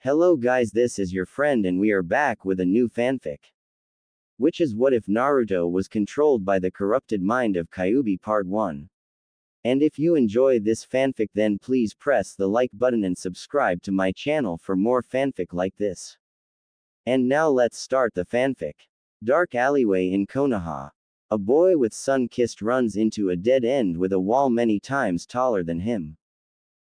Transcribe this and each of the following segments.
Hello guys, this is your friend and we are back with a new fanfic. Which is what if Naruto was controlled by the corrupted mind of Kyuubi Part 1. And if you enjoy this fanfic then please press the like button and subscribe to my channel for more fanfic like this. And now let's start the fanfic. Dark alleyway in Konoha. A boy with sun-kissed runs into a dead end with a wall many times taller than him.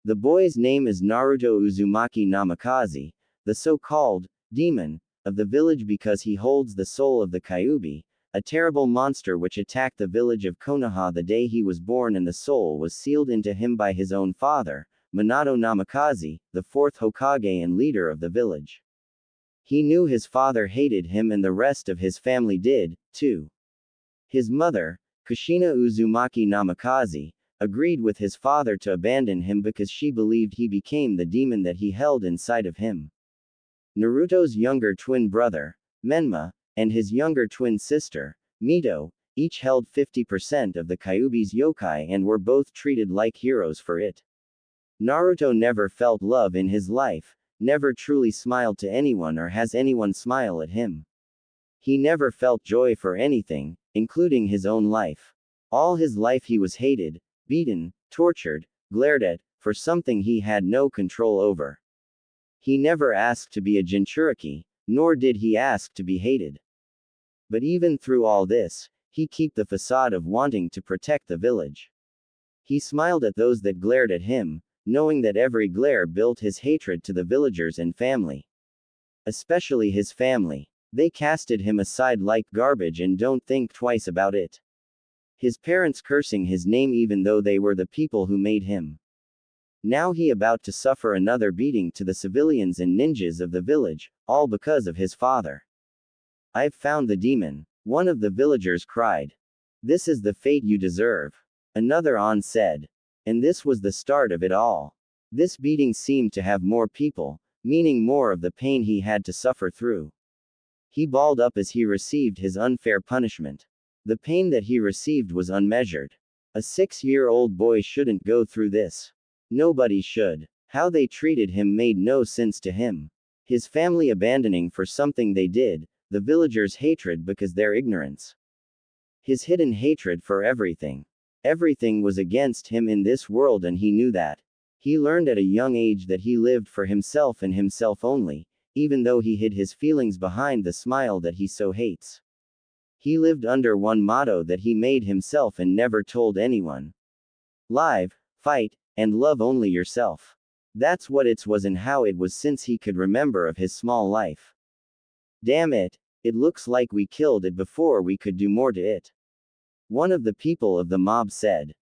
The boy's name is Naruto Uzumaki Namikaze, the so-called demon of the village because he holds the soul of the Kyuubi, a terrible monster which attacked the village of Konoha the day he was born, and the soul was sealed into him by his own father, Minato Namikaze, the fourth Hokage and leader of the village. He knew his father hated him and the rest of his family did, too. His mother, Kushina Uzumaki Namikaze, agreed with his father to abandon him because she believed he became the demon that he held inside of him. Naruto's younger twin brother, Menma, and his younger twin sister, Mito, each held 50% of the Kyuubi's yokai and were both treated like heroes for it. Naruto never felt love in his life, never truly smiled to anyone or has anyone smile at him. He never felt joy for anything, including his own life. All his life he was hated, beaten, tortured, glared at, for something he had no control over. He never asked to be a Jinchuriki, nor did he ask to be hated. But even through all this, he kept the facade of wanting to protect the village. He smiled at those that glared at him, knowing that every glare built his hatred to the villagers and family. Especially his family. They casted him aside like garbage and don't think twice about it. His parents cursing his name even though they were the people who made him. Now he about to suffer another beating to the civilians and ninjas of the village, all because of his father. "I've found the demon," one of the villagers cried. "This is the fate you deserve," another on said. And this was the start of it all. This beating seemed to have more people, meaning more of the pain he had to suffer through. He balled up as he received his unfair punishment. The pain that he received was unmeasured. A 6-year-old boy shouldn't go through this. Nobody should. How they treated him made no sense to him. His family abandoning for something they did, the villagers' hatred because their ignorance. His hidden hatred for everything. Everything was against him in this world and he knew that. He learned at a young age that he lived for himself and himself only, even though he hid his feelings behind the smile that he so hates. He lived under one motto that he made himself and never told anyone. Live, fight, and love only yourself. That's what it was and how it was since he could remember of his small life. Damn it, it looks like we killed it before we could do more to it. One of the people of the mob said.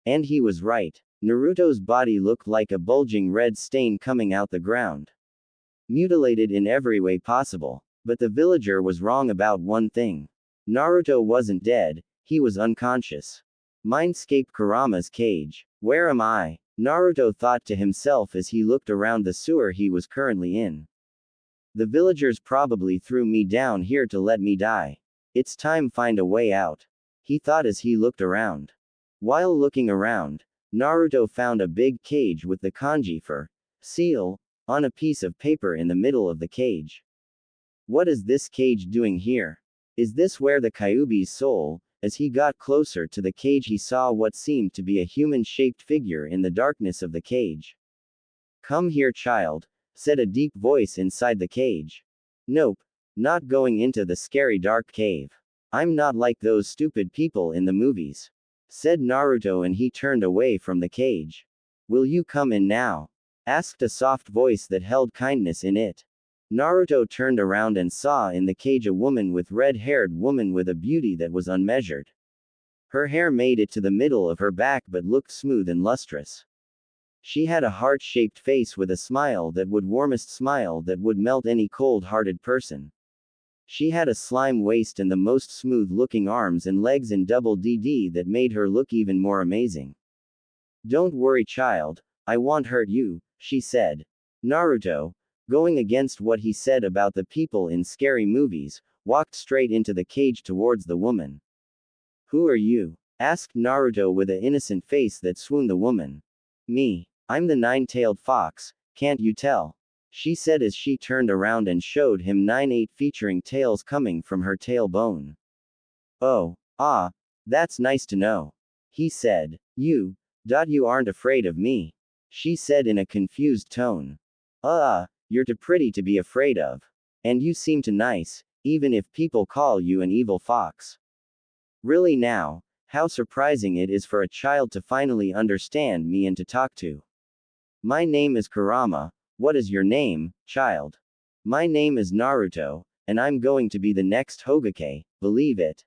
And he was right. Naruto's body looked like a bulging red stain coming out the ground. Mutilated in every way possible. But the villager was wrong about one thing. Naruto wasn't dead, he was unconscious. Mindscape Kurama's cage. Where am I? Naruto thought to himself as he looked around the sewer he was currently in. The villagers probably threw me down here to let me die. It's time find a way out. He thought as he looked around. While looking around, Naruto found a big cage with the kanji for seal on a piece of paper in the middle of the cage. What is this cage doing here? Is this where the Kyuubi's soul? As he got closer to the cage he saw what seemed to be a human-shaped figure in the darkness of the cage. "Come here, child," said a deep voice inside the cage. "Nope. Not going into the scary dark cave. I'm not like those stupid people in the movies," said Naruto and he turned away from the cage. "Will you come in now?" asked a soft voice that held kindness in it. Naruto turned around and saw in the cage a woman with red-haired woman with a beauty that was unmeasured. Her hair made it to the middle of her back but looked smooth and lustrous. She had a heart-shaped face with a smile that would warmest smile that would melt any cold-hearted person. She had a slime waist and the most smooth-looking arms and legs and double DD that made her look even more amazing. "Don't worry, child, I won't hurt you," she said. Naruto, going against what he said about the people in scary movies, walked straight into the cage towards the woman. "Who are you?" asked Naruto with an innocent face that swooned the woman. "Me. I'm the nine-tailed fox, can't you tell?" she said as she turned around and showed him 9-8 featuring tails coming from her tailbone. Oh, that's nice to know. He said. You aren't afraid of me. She said in a confused tone. You're too pretty to be afraid of. And you seem too nice, even if people call you an evil fox. Really now, how surprising it is for a child to finally understand me and to talk to. My name is Kurama. What is your name, child? My name is Naruto, and I'm going to be the next Hokage, believe it?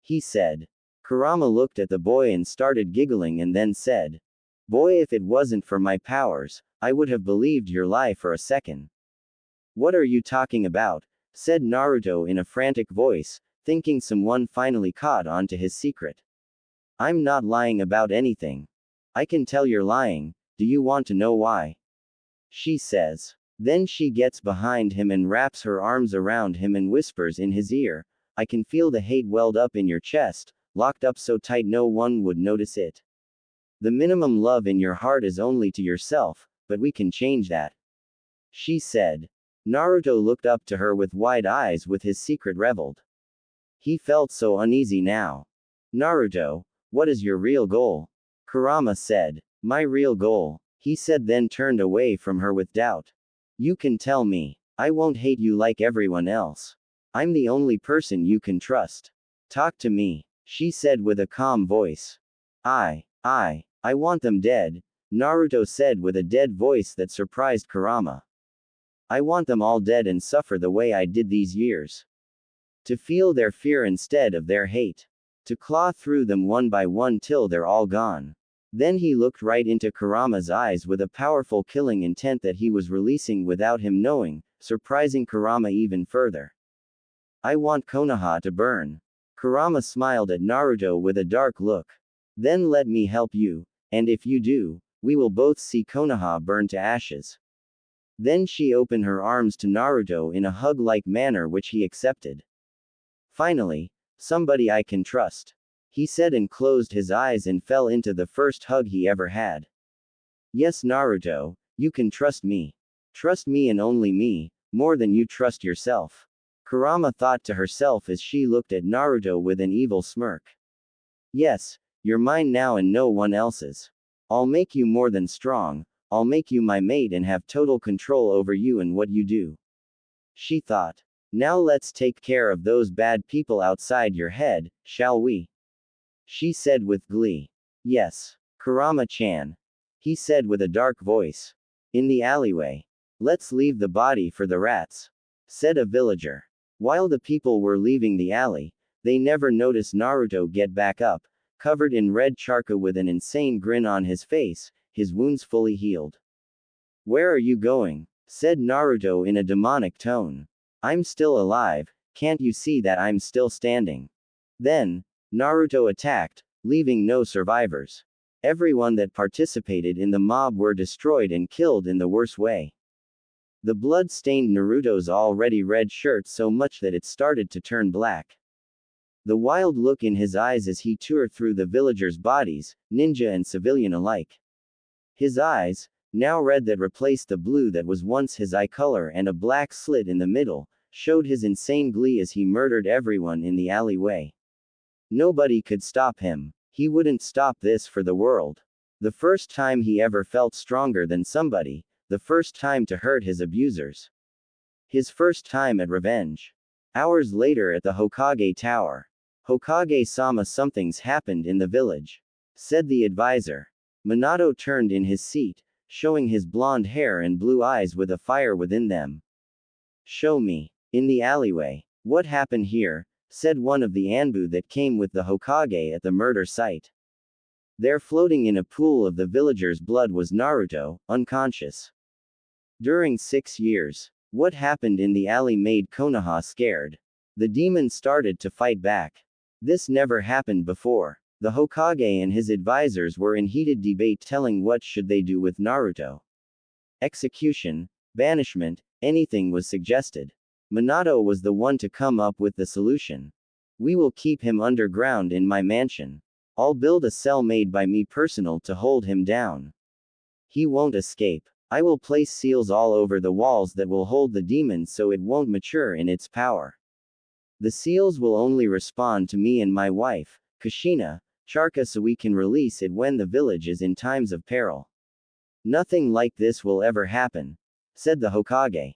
He said. Kurama looked at the boy and started giggling and then said, Boy, if it wasn't for my powers, I would have believed your lie for a second. What are you talking about? Said Naruto in a frantic voice, thinking someone finally caught on to his secret. I'm not lying about anything. I can tell you're lying. Do you want to know why? She says. Then she gets behind him and wraps her arms around him and whispers in his ear, I can feel the hate welled up in your chest, locked up so tight no one would notice it. The minimum love in your heart is only to yourself, but we can change that. She said. Naruto looked up to her with wide eyes with his secret reveled. He felt so uneasy now. Naruto, what is your real goal? Kurama said. My real goal, he said, then turned away from her with doubt. You can tell me. I won't hate you like everyone else. I'm the only person you can trust. Talk to me, she said with a calm voice. I want them dead, Naruto said with a dead voice that surprised Kurama. I want them all dead and suffer the way I did these years. To feel their fear instead of their hate. To claw through them one by one till they're all gone. Then he looked right into Kurama's eyes with a powerful killing intent that he was releasing without him knowing, surprising Kurama even further. I want Konoha to burn. Kurama smiled at Naruto with a dark look. Then let me help you, and if you do, we will both see Konoha burn to ashes. Then she opened her arms to Naruto in a hug-like manner which he accepted. Finally, somebody I can trust. He said and closed his eyes and fell into the first hug he ever had. Yes, Naruto, you can trust me. Trust me and only me, more than you trust yourself. Kurama thought to herself as she looked at Naruto with an evil smirk. Yes, you're mine now and no one else's. I'll make you more than strong, I'll make you my mate and have total control over you and what you do. She thought. Now let's take care of those bad people outside your head, shall we? She said with glee. Yes, Kurama-chan. He said with a dark voice. In the alleyway. Let's leave the body for the rats, said a villager. While the people were leaving the alley, they never noticed Naruto get back up, covered in red charcoal with an insane grin on his face, his wounds fully healed. Where are you going? Said Naruto in a demonic tone. I'm still alive, can't you see that I'm still standing? Then, Naruto attacked, leaving no survivors. Everyone that participated in the mob were destroyed and killed in the worst way. The blood stained Naruto's already red shirt so much that it started to turn black. The wild look in his eyes as he tore through the villagers' bodies, ninja and civilian alike. His eyes, now red that replaced the blue that was once his eye color and a black slit in the middle, showed his insane glee as he murdered everyone in the alleyway. Nobody could stop him. He wouldn't stop this for the world. The first time he ever felt stronger than somebody, the first time to hurt his abusers. His first time at revenge. Hours later at the Hokage Tower. Hokage-sama, something's happened in the village, said the advisor. Minato turned in his seat, showing his blonde hair and blue eyes with a fire within them. Show me. In the alleyway. What happened here? Said one of the Anbu that came with the Hokage at the murder site. There floating in a pool of the villagers' blood was Naruto, unconscious. During 6 years. What happened in the alley made Konoha scared. The demon started to fight back. This never happened before. The Hokage and his advisors were in heated debate telling what should they do with Naruto. Execution, banishment, anything was suggested. Minato was the one to come up with the solution. We will keep him underground in my mansion. I'll build a cell made by me personal to hold him down. He won't escape. I will place seals all over the walls that will hold the demon so it won't mature in its power. The seals will only respond to me and my wife, Kushina, Charka, so we can release it when the village is in times of peril. Nothing like this will ever happen, said the Hokage.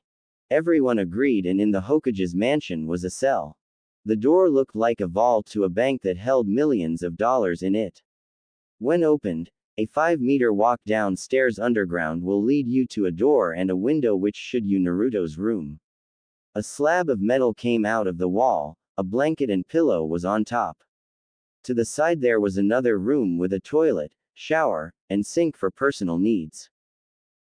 Everyone agreed, and in the Hokage's mansion was a cell. The door looked like a vault to a bank that held millions of dollars in it. When opened, a 5-meter walk downstairs underground will lead you to a door and a window which should you Naruto's room. A slab of metal came out of the wall, a blanket and pillow was on top. To the side there was another room with a toilet, shower, and sink for personal needs.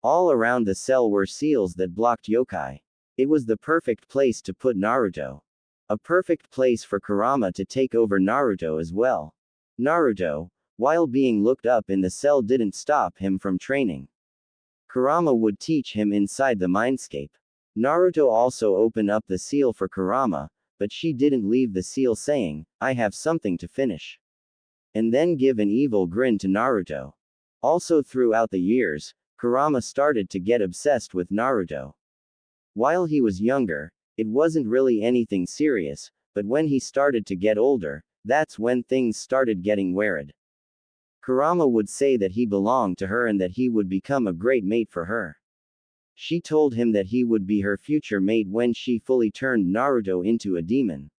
All around the cell were seals that blocked yokai. It was the perfect place to put Naruto. A perfect place for Kurama to take over Naruto as well. Naruto, while being looked up in the cell, didn't stop him from training. Kurama would teach him inside the mindscape. Naruto also opened up the seal for Kurama, but she didn't leave the seal, saying, "I have something to finish." And then give an evil grin to Naruto. Also throughout the years, Kurama started to get obsessed with Naruto. While he was younger, it wasn't really anything serious, but when he started to get older, that's when things started getting weird. Kurama would say that he belonged to her and that he would become a great mate for her. She told him that he would be her future mate when she fully turned Naruto into a demon.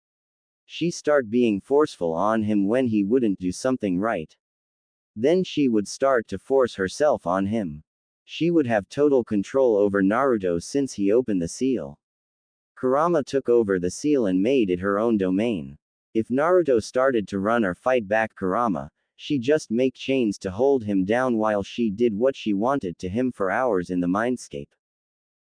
She started being forceful on him when he wouldn't do something right. Then she would start to force herself on him. She would have total control over Naruto since he opened the seal. Kurama took over the seal and made it her own domain. If Naruto started to run or fight back Kurama, she just make chains to hold him down while she did what she wanted to him for hours in the mindscape.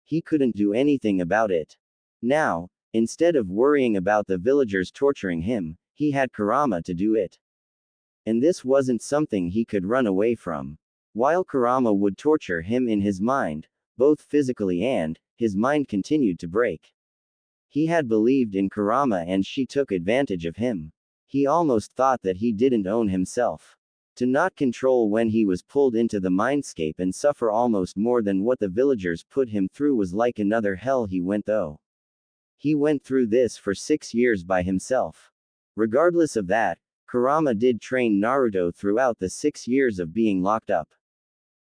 He couldn't do anything about it. Now, instead of worrying about the villagers torturing him, he had Kurama to do it. And this wasn't something he could run away from. While Kurama would torture him in his mind, both physically and, his mind continued to break. He had believed in Kurama and she took advantage of him. He almost thought that he didn't own himself. To not control when he was pulled into the mindscape and suffer almost more than what the villagers put him through was like another hell he went through. He went through this for 6 years by himself. Regardless of that, Kurama did train Naruto throughout the 6 years of being locked up.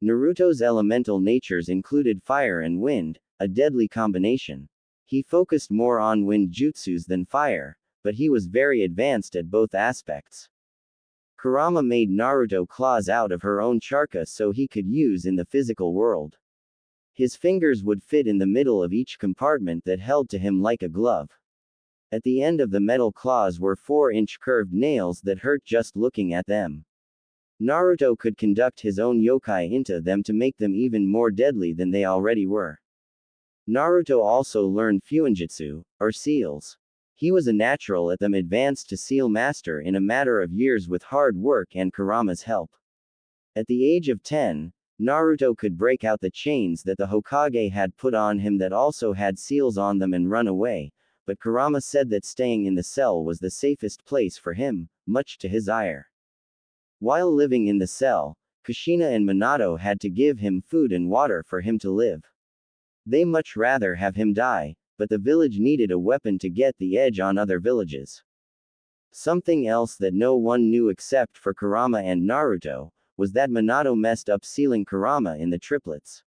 Naruto's elemental natures included fire and wind, a deadly combination. He focused more on wind jutsus than fire, but he was very advanced at both aspects. Kurama made Naruto claws out of her own charka so he could use in the physical world. His fingers would fit in the middle of each compartment that held to him like a glove. At the end of the metal claws were 4-inch curved nails that hurt just looking at them. Naruto could conduct his own yokai into them to make them even more deadly than they already were. Naruto also learned fuinjutsu, or seals. He was a natural at them, advanced to seal master in a matter of years with hard work and Kurama's help. At the age of 10, Naruto could break out the chains that the Hokage had put on him that also had seals on them and run away, but Kurama said that staying in the cell was the safest place for him, much to his ire. While living in the cell, Kushina and Minato had to give him food and water for him to live. They much rather have him die, but the village needed a weapon to get the edge on other villages. Something else that no one knew except for Kurama and Naruto, was that Minato messed up sealing Kurama in the triplets.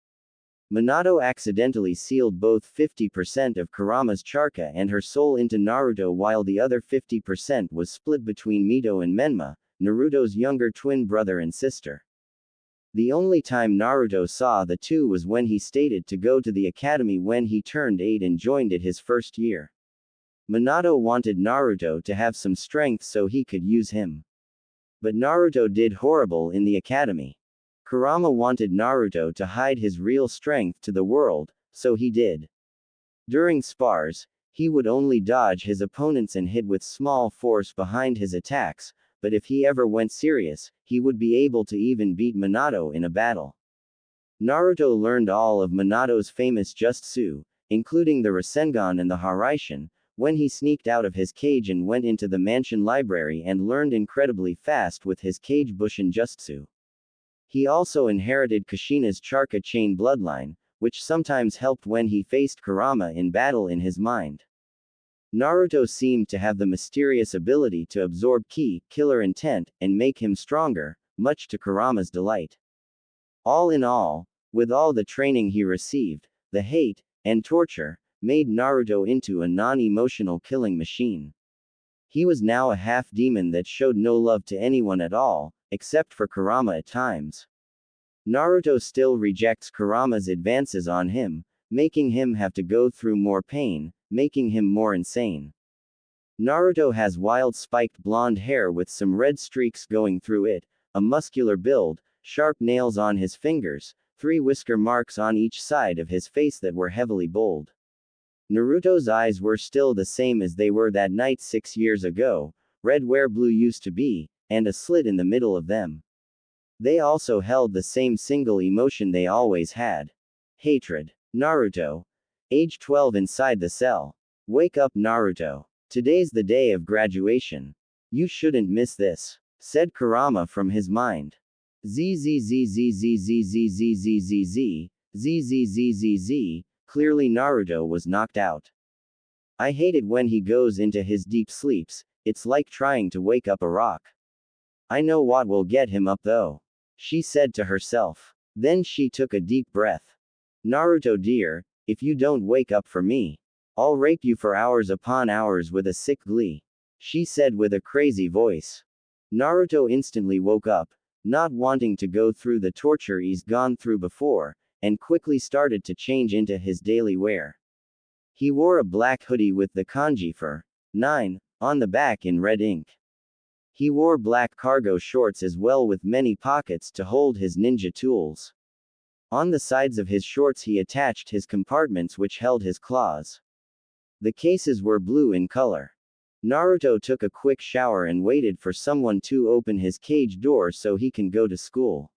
Minato accidentally sealed both 50% of Kurama's charka and her soul into Naruto while the other 50% was split between Mito and Menma, Naruto's younger twin brother and sister. The only time Naruto saw the two was when he stated to go to the academy when he turned 8 and joined it his first year. Minato wanted Naruto to have some strength so he could use him. But Naruto did horrible in the academy. Kurama wanted Naruto to hide his real strength to the world, so he did. During spars, he would only dodge his opponents and hit with small force behind his attacks, but if he ever went serious, he would be able to even beat Minato in a battle. Naruto learned all of Minato's famous jutsu, including the Rasengan and the Haraishin, when he sneaked out of his cage and went into the mansion library and learned incredibly fast with his kage bushin jutsu. He also inherited Kushina's Charka chain bloodline, which sometimes helped when he faced Kurama in battle in his mind. Naruto seemed to have the mysterious ability to absorb ki, killer intent, and make him stronger, much to Kurama's delight. All in all, with all the training he received, the hate, and torture, made Naruto into a non-emotional killing machine. He was now a half-demon that showed no love to anyone at all, except for Kurama at times. Naruto still rejects Kurama's advances on him, making him have to go through more pain, making him more insane. Naruto has wild spiked blonde hair with some red streaks going through it, a muscular build, sharp nails on his fingers, 3 whisker marks on each side of his face that were heavily bold. Naruto's eyes were still the same as they were that night 6 years ago, red where blue used to be, and a slit in the middle of them. They also held the same single emotion they always had. Hatred. Naruto. Age 12 inside the cell. Wake up, Naruto. Today's the day of graduation. You shouldn't miss this, said Kurama from his mind. ZZZZZZZZZZZZZZZZZZ. Clearly Naruto was knocked out. I hate it when he goes into his deep sleeps, it's like trying to wake up a rock. I know what will get him up though, she said to herself. Then she took a deep breath. Naruto dear, if you don't wake up for me, I'll rape you for hours upon hours with a sick glee, she said with a crazy voice. Naruto instantly woke up, not wanting to go through the torture he's gone through before, and quickly started to change into his daily wear. He wore a black hoodie with the kanji for 9 on the back in red ink. He wore black cargo shorts as well with many pockets to hold his ninja tools. On the sides of his shorts he attached his compartments which held his claws. The cases were blue in color. Naruto took a quick shower and waited for someone to open his cage door so he can go to school.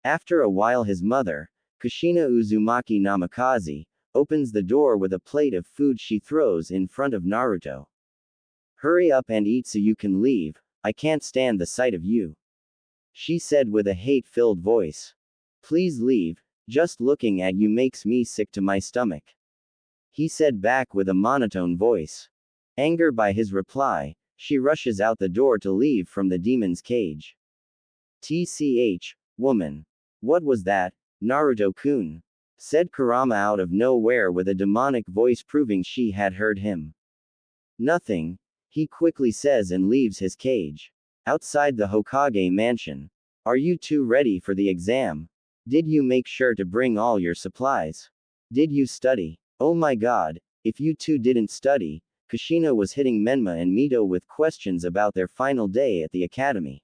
After a while his mother, Kushina Uzumaki Namikaze, opens the door with a plate of food she throws in front of Naruto. Hurry up and eat so you can leave, I can't stand the sight of you, she said with a hate-filled voice. Please leave, just looking at you makes me sick to my stomach, he said back with a monotone voice. Angered by his reply, she rushes out the door to leave from the demon's cage. TCH, woman. What was that, Naruto-kun? Said Kurama out of nowhere with a demonic voice proving she had heard him. Nothing, he quickly says and leaves his cage. Outside the Hokage mansion. Are you two ready for the exam? Did you make sure to bring all your supplies? Did you study? Oh my god, if you two didn't study, Kushina was hitting Menma and Mito with questions about their final day at the academy.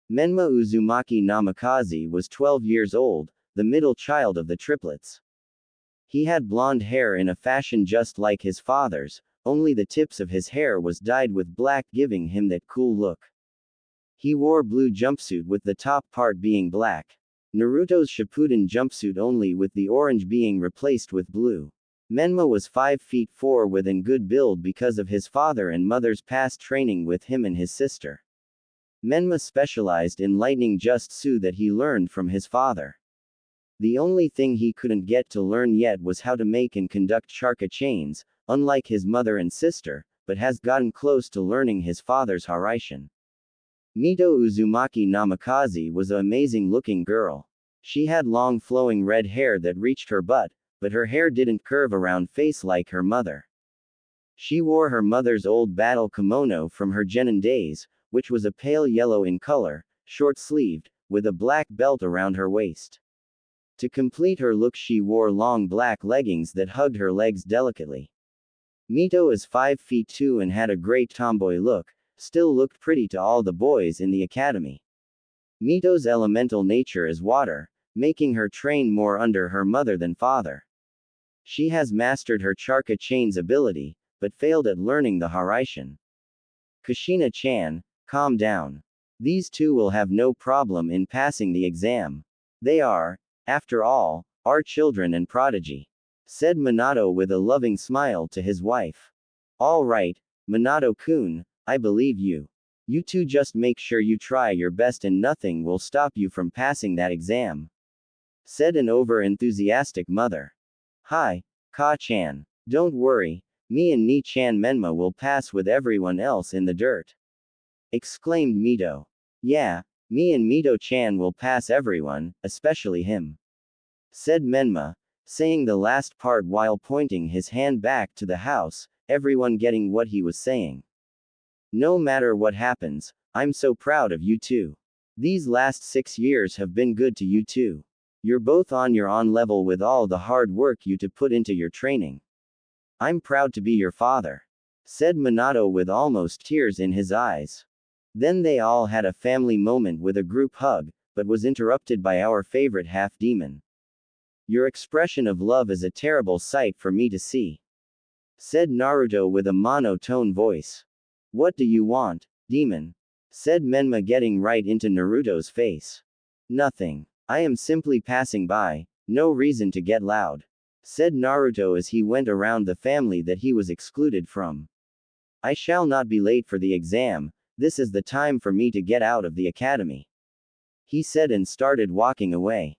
Menma Uzumaki Namikaze was 12 years old, the middle child of the triplets. He had blonde hair in a fashion just like his father's, only the tips of his hair was dyed with black giving him that cool look. He wore blue jumpsuit with the top part being black. Naruto's Shippuden jumpsuit only with the orange being replaced with blue. Menma was 5 feet 4 with a good build because of his father and mother's past training with him and his sister. Menma specialized in lightning jutsu that he learned from his father. The only thing he couldn't get to learn yet was how to make and conduct Charka chains, unlike his mother and sister, but has gotten close to learning his father's Haraishin. Mito Uzumaki Namikaze was an amazing looking girl. She had long flowing red hair that reached her butt, but her hair didn't curve around face like her mother. She wore her mother's old battle kimono from her genin days, which was a pale yellow in color, short-sleeved, with a black belt around her waist. To complete her look she wore long black leggings that hugged her legs delicately. Mito is 5 feet 2 and had a great tomboy look, still looked pretty to all the boys in the academy. Mito's elemental nature is water, making her train more under her mother than father. She has mastered her Charka chain's ability, but failed at learning the Haraishin. Kushina-chan, calm down. These two will have no problem in passing the exam. They are, after all, our children and prodigy, said Minato with a loving smile to his wife. All right, Minato-kun, I believe you. You two just make sure you try your best and nothing will stop you from passing that exam," said an over-enthusiastic mother. "Hi, Ka-chan. Don't worry, me and Ni-chan Menma will pass with everyone else in the dirt," exclaimed Mito. "Yeah, me and Mito-chan will pass everyone, especially him," said Menma, saying the last part while pointing his hand back to the house, everyone getting what he was saying. "No matter what happens, I'm so proud of you two. These last 6 years have been good to you too. You're both on your own level with all the hard work you to put into your training. I'm proud to be your father," said Minato with almost tears in his eyes. Then they all had a family moment with a group hug, but was interrupted by our favorite half-demon. "Your expression of love is a terrible sight for me to see," said Naruto with a monotone voice. "What do you want, demon?" said Menma getting right into Naruto's face. "Nothing. I am simply passing by, no reason to get loud," said Naruto as he went around the family that he was excluded from. "I shall not be late for the exam, this is the time for me to get out of the academy," he said and started walking away.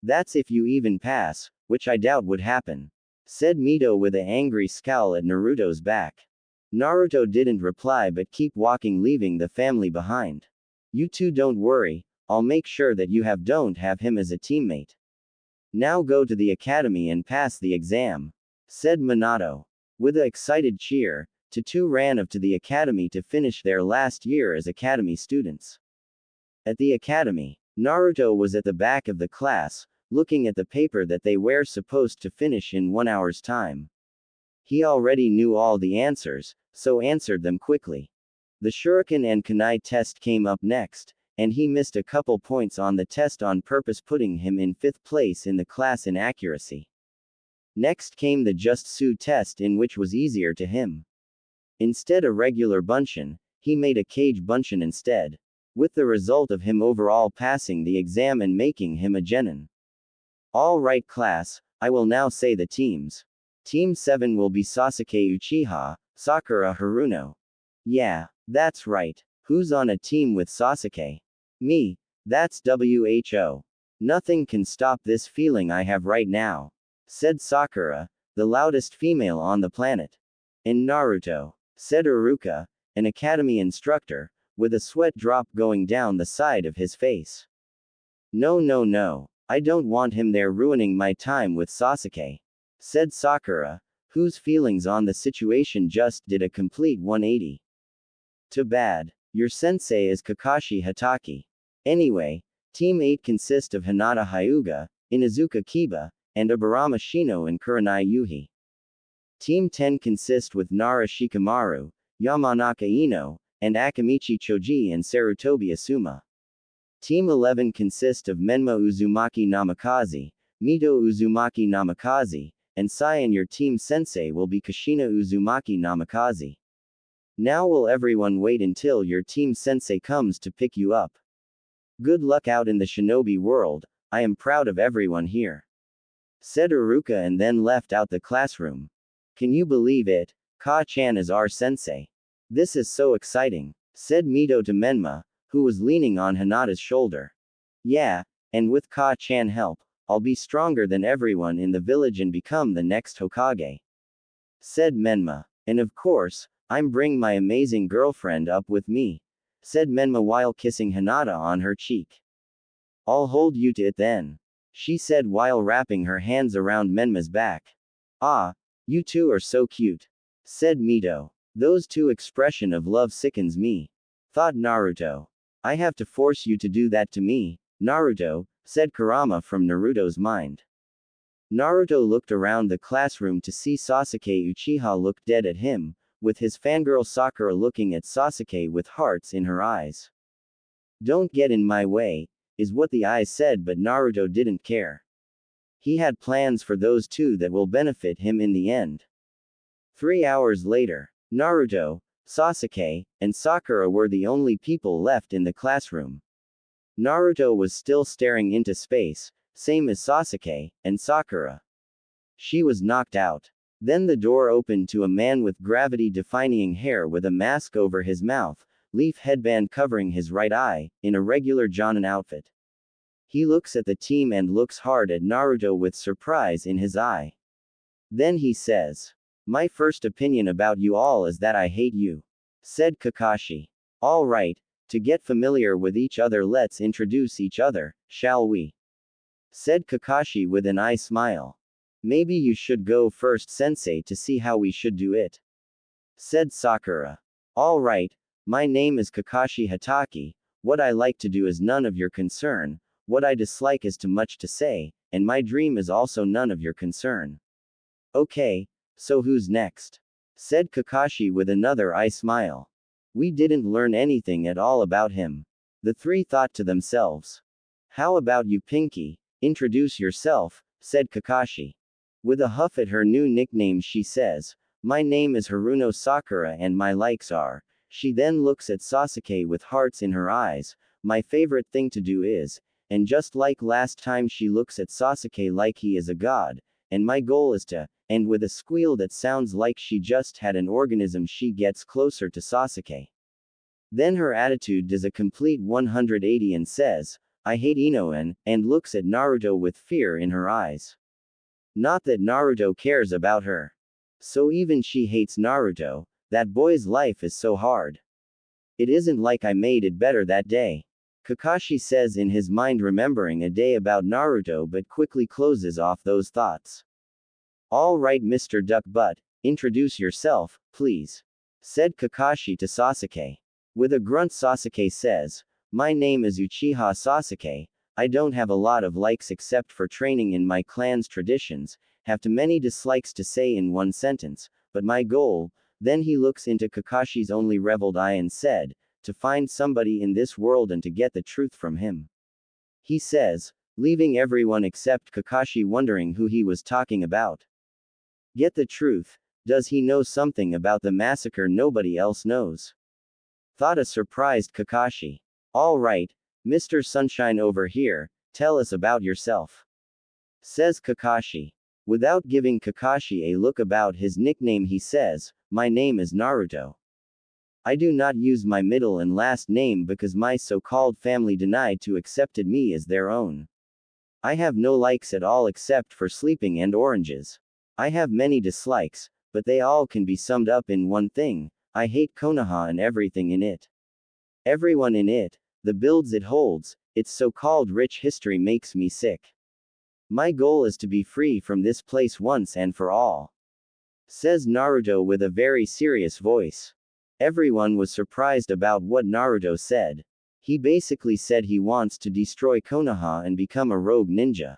"That's if you even pass, which I doubt would happen," said Mito with an angry scowl at Naruto's back. Naruto didn't reply but keep walking leaving the family behind. "You two don't worry, I'll make sure that you don't have him as a teammate. Now go to the academy and pass the exam," said Minato. With an excited cheer, the two ran up to the academy to finish their last year as academy students. At the academy, Naruto was at the back of the class, looking at the paper that they were supposed to finish in 1 hour's time. He already knew all the answers, so answered them quickly. The Shuriken and Kunai test came up next, and he missed a couple points on the test on purpose, putting him in 5th place in the class in accuracy. Next came the Just Su test, in which was easier to him. Instead a regular bunshin, he made a cage bunshin instead, with the result of him overall passing the exam and making him a genin. All right class, I will now say the teams. Team 7 will be Sasuke Uchiha, Sakura Haruno. Yeah, that's right. Who's on a team with Sasuke? Me. That's WHO. Nothing can stop this feeling I have right now, said Sakura, the loudest female on the planet. And Naruto, said Iruka, an academy instructor, with a sweat drop going down the side of his face. No, I don't want him there ruining my time with Sasuke, said Sakura, whose feelings on the situation just did a complete 180. Too bad. Your sensei is Kakashi Hatake. Anyway, Team 8 consists of Hinata Hyuga, Inuzuka Kiba, and Aburama Shino and Kurenai Yuhi. Team 10 consists with Nara Shikamaru, Yamanaka Ino, and Akamichi Choji and Sarutobi Asuma. Team 11 consists of Menma Uzumaki Namikaze, Mito Uzumaki Namikaze, and Sai, and your team sensei will be Kushina Uzumaki Namikaze. Now will everyone wait until your team sensei comes to pick you up. Good luck out in the shinobi world, I am proud of everyone here, said Iruka and then left out the classroom. Can you believe it? Ka-chan is our sensei. This is so exciting, said Mito to Menma, who was leaning on Hinata's shoulder. Yeah, and with Ka-chan help, I'll be stronger than everyone in the village and become the next Hokage, said Menma. And of course, I'm bring my amazing girlfriend up with me, said Menma while kissing Hinata on her cheek. I'll hold you to it then, she said while wrapping her hands around Menma's back. Ah, you two are so cute, said Mito. Those two expression of love sickens me, thought Naruto. I have to force you to do that to me, Naruto, said Kurama from Naruto's mind. Naruto looked around the classroom to see Sasuke Uchiha look dead at him, with his fangirl Sakura looking at Sasuke with hearts in her eyes. Don't get in my way, is what the eyes said, but Naruto didn't care. He had plans for those two that will benefit him in the end. 3 hours later, Naruto, Sasuke, and Sakura were the only people left in the classroom. Naruto was still staring into space, same as Sasuke, and Sakura. She was knocked out. Then the door opened to a man with gravity-defying hair with a mask over his mouth, leaf headband covering his right eye, in a regular Jonin outfit. He looks at the team and looks hard at Naruto with surprise in his eye. Then he says, "My first opinion about you all is that I hate you," said Kakashi. "All right, to get familiar with each other, let's introduce each other, shall we?" said Kakashi with an eye smile. "Maybe you should go first, sensei, to see how we should do it," said Sakura. "All right, my name is Kakashi Hatake. What I like to do is none of your concern, what I dislike is too much to say, and my dream is also none of your concern." "Okay, so who's next?" said Kakashi with another eye smile. "We didn't learn anything at all about him." The three thought to themselves. "How about you, Pinky? Introduce yourself," said Kakashi. With a huff at her new nickname, she says, "My name is Haruno Sakura and my likes are." She then looks at Sasuke with hearts in her eyes. "My favorite thing to do is," and just like last time, she looks at Sasuke like he is a god, "and my goal is to," and with a squeal that sounds like she just had an orgasm, she gets closer to Sasuke. Then her attitude does a complete 180 and says, "I hate Inouen," and looks at Naruto with fear in her eyes. Not that Naruto cares about her. So even she hates Naruto. That boy's life is so hard. "It isn't like I made it better that day," Kakashi says in his mind, remembering a day about Naruto, but quickly closes off those thoughts. "All right, Mr. Duck Butt, introduce yourself, please," said Kakashi to Sasuke. With a grunt, Sasuke says, "My name is Uchiha Sasuke. I don't have a lot of likes except for training in my clan's traditions, have too many dislikes to say in one sentence, but my goal," then he looks into Kakashi's only reveled eye and said, "to find somebody in this world and to get the truth from him," he says, leaving everyone except Kakashi wondering who he was talking about. Get the truth? Does he know something about the massacre nobody else knows? Thought a surprised Kakashi. "All right, Mr. Sunshine over here, tell us about yourself," says Kakashi. Without giving Kakashi a look about his nickname, he says, "My name is Naruto. I do not use my middle and last name because my so-called family denied to accepted me as their own. I have no likes at all except for sleeping and oranges. I have many dislikes, but they all can be summed up in one thing: I hate Konoha and everything in it. Everyone in it, the builds it holds, its so-called rich history makes me sick. My goal is to be free from this place once and for all," says Naruto with a very serious voice. Everyone was surprised about what Naruto said. He basically said he wants to destroy Konoha and become a rogue ninja.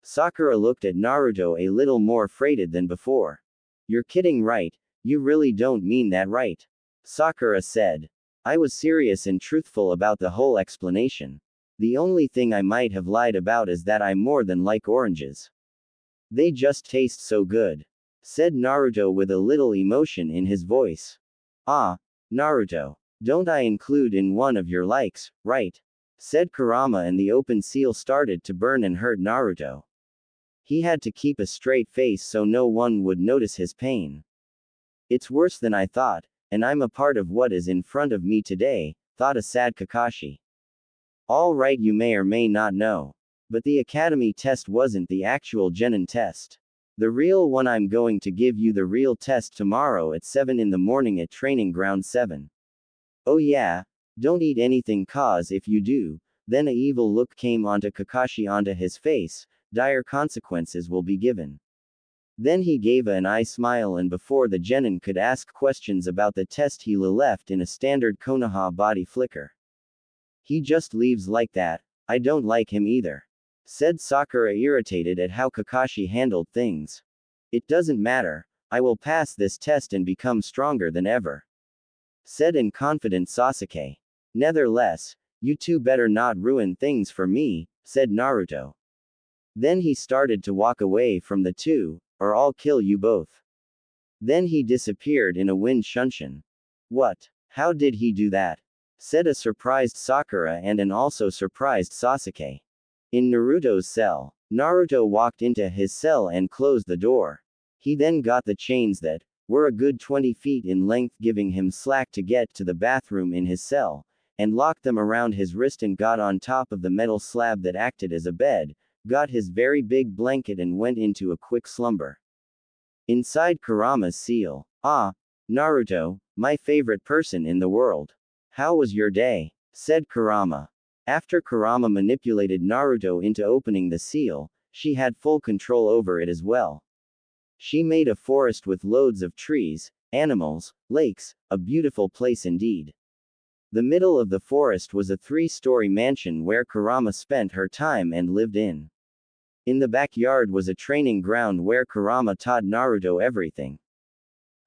Sakura looked at Naruto a little more afraid than before. "You're kidding, right? You really don't mean that, right?" Sakura said. "I was serious and truthful about the whole explanation. The only thing I might have lied about is that I more than like oranges. They just taste so good," said Naruto with a little emotion in his voice. "Ah, Naruto. Don't I include in one of your likes, right?" said Kurama, and the open seal started to burn and hurt Naruto. He had to keep a straight face so no one would notice his pain. "It's worse than I thought, and I'm a part of what is in front of me today," thought a sad Kakashi. "All right, you may or may not know, but the academy test wasn't the actual Genin test. The real one. I'm going to give you the real test tomorrow at 7 in the morning at Training Ground 7. Oh yeah, don't eat anything, cause if you do, then a evil look came onto Kakashi onto his face, dire consequences will be given." Then he gave an eye smile, and before the Genin could ask questions about the test, he left in a standard Konoha body flicker. "He just leaves like that. I don't like him either," said Sakura, irritated at how Kakashi handled things. "It doesn't matter, I will pass this test and become stronger than ever," said an confident Sasuke. "Nevertheless, you two better not ruin things for me," said Naruto. Then he started to walk away from the two, "or I'll kill you both." Then he disappeared in a wind shunshin. "What? How did he do that?" said a surprised Sakura and an also surprised Sasuke. In Naruto's cell, Naruto walked into his cell and closed the door. He then got the chains that, were a good 20 feet in length, giving him slack to get to the bathroom in his cell, and locked them around his wrist and got on top of the metal slab that acted as a bed, got his very big blanket and went into a quick slumber. Inside Kurama's seal. "Ah, Naruto, my favorite person in the world. How was your day?" said Kurama. After Kurama manipulated Naruto into opening the seal, she had full control over it as well. She made a forest with loads of trees, animals, lakes, a beautiful place indeed. The middle of the forest was a 3-story mansion where Kurama spent her time and lived in. In the backyard was a training ground where Kurama taught Naruto everything.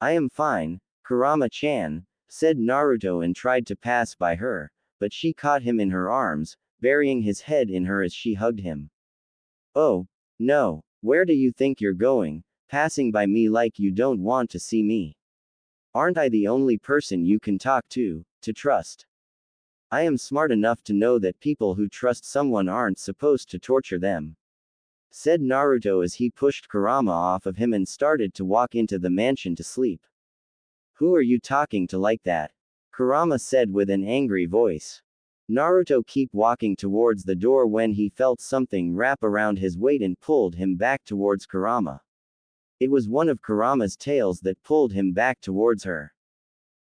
"I am fine, Kurama-chan," said Naruto and tried to pass by her, but she caught him in her arms, burying his head in her as she hugged him. "Oh, no, where do you think you're going, passing by me like you don't want to see me? Aren't I the only person you can talk to trust? I am smart enough to know that people who trust someone aren't supposed to torture them," said Naruto as he pushed Kurama off of him and started to walk into the mansion to sleep. "Who are you talking to like that?" Kurama said with an angry voice. Naruto kept walking towards the door when he felt something wrap around his waist and pulled him back towards Kurama. It was one of Kurama's tails that pulled him back towards her.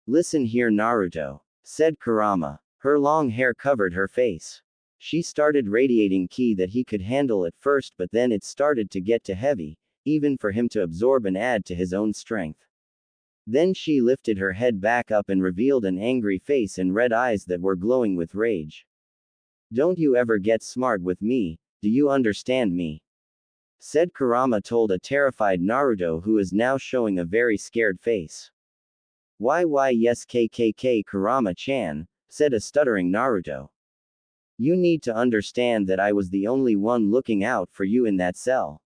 "Listen here, Naruto," said Kurama. Her long hair covered her face. She started radiating ki that he could handle at first, but then it started to get too heavy, even for him to absorb and add to his own strength. Then she lifted her head back up and revealed an angry face and red eyes that were glowing with rage. "Don't you ever get smart with me, do you understand me?" said Kurama told a terrified Naruto who is now showing a very scared face. Why yes KKK Kurama-chan, said a stuttering Naruto. "You need to understand that I was the only one looking out for you in that cell.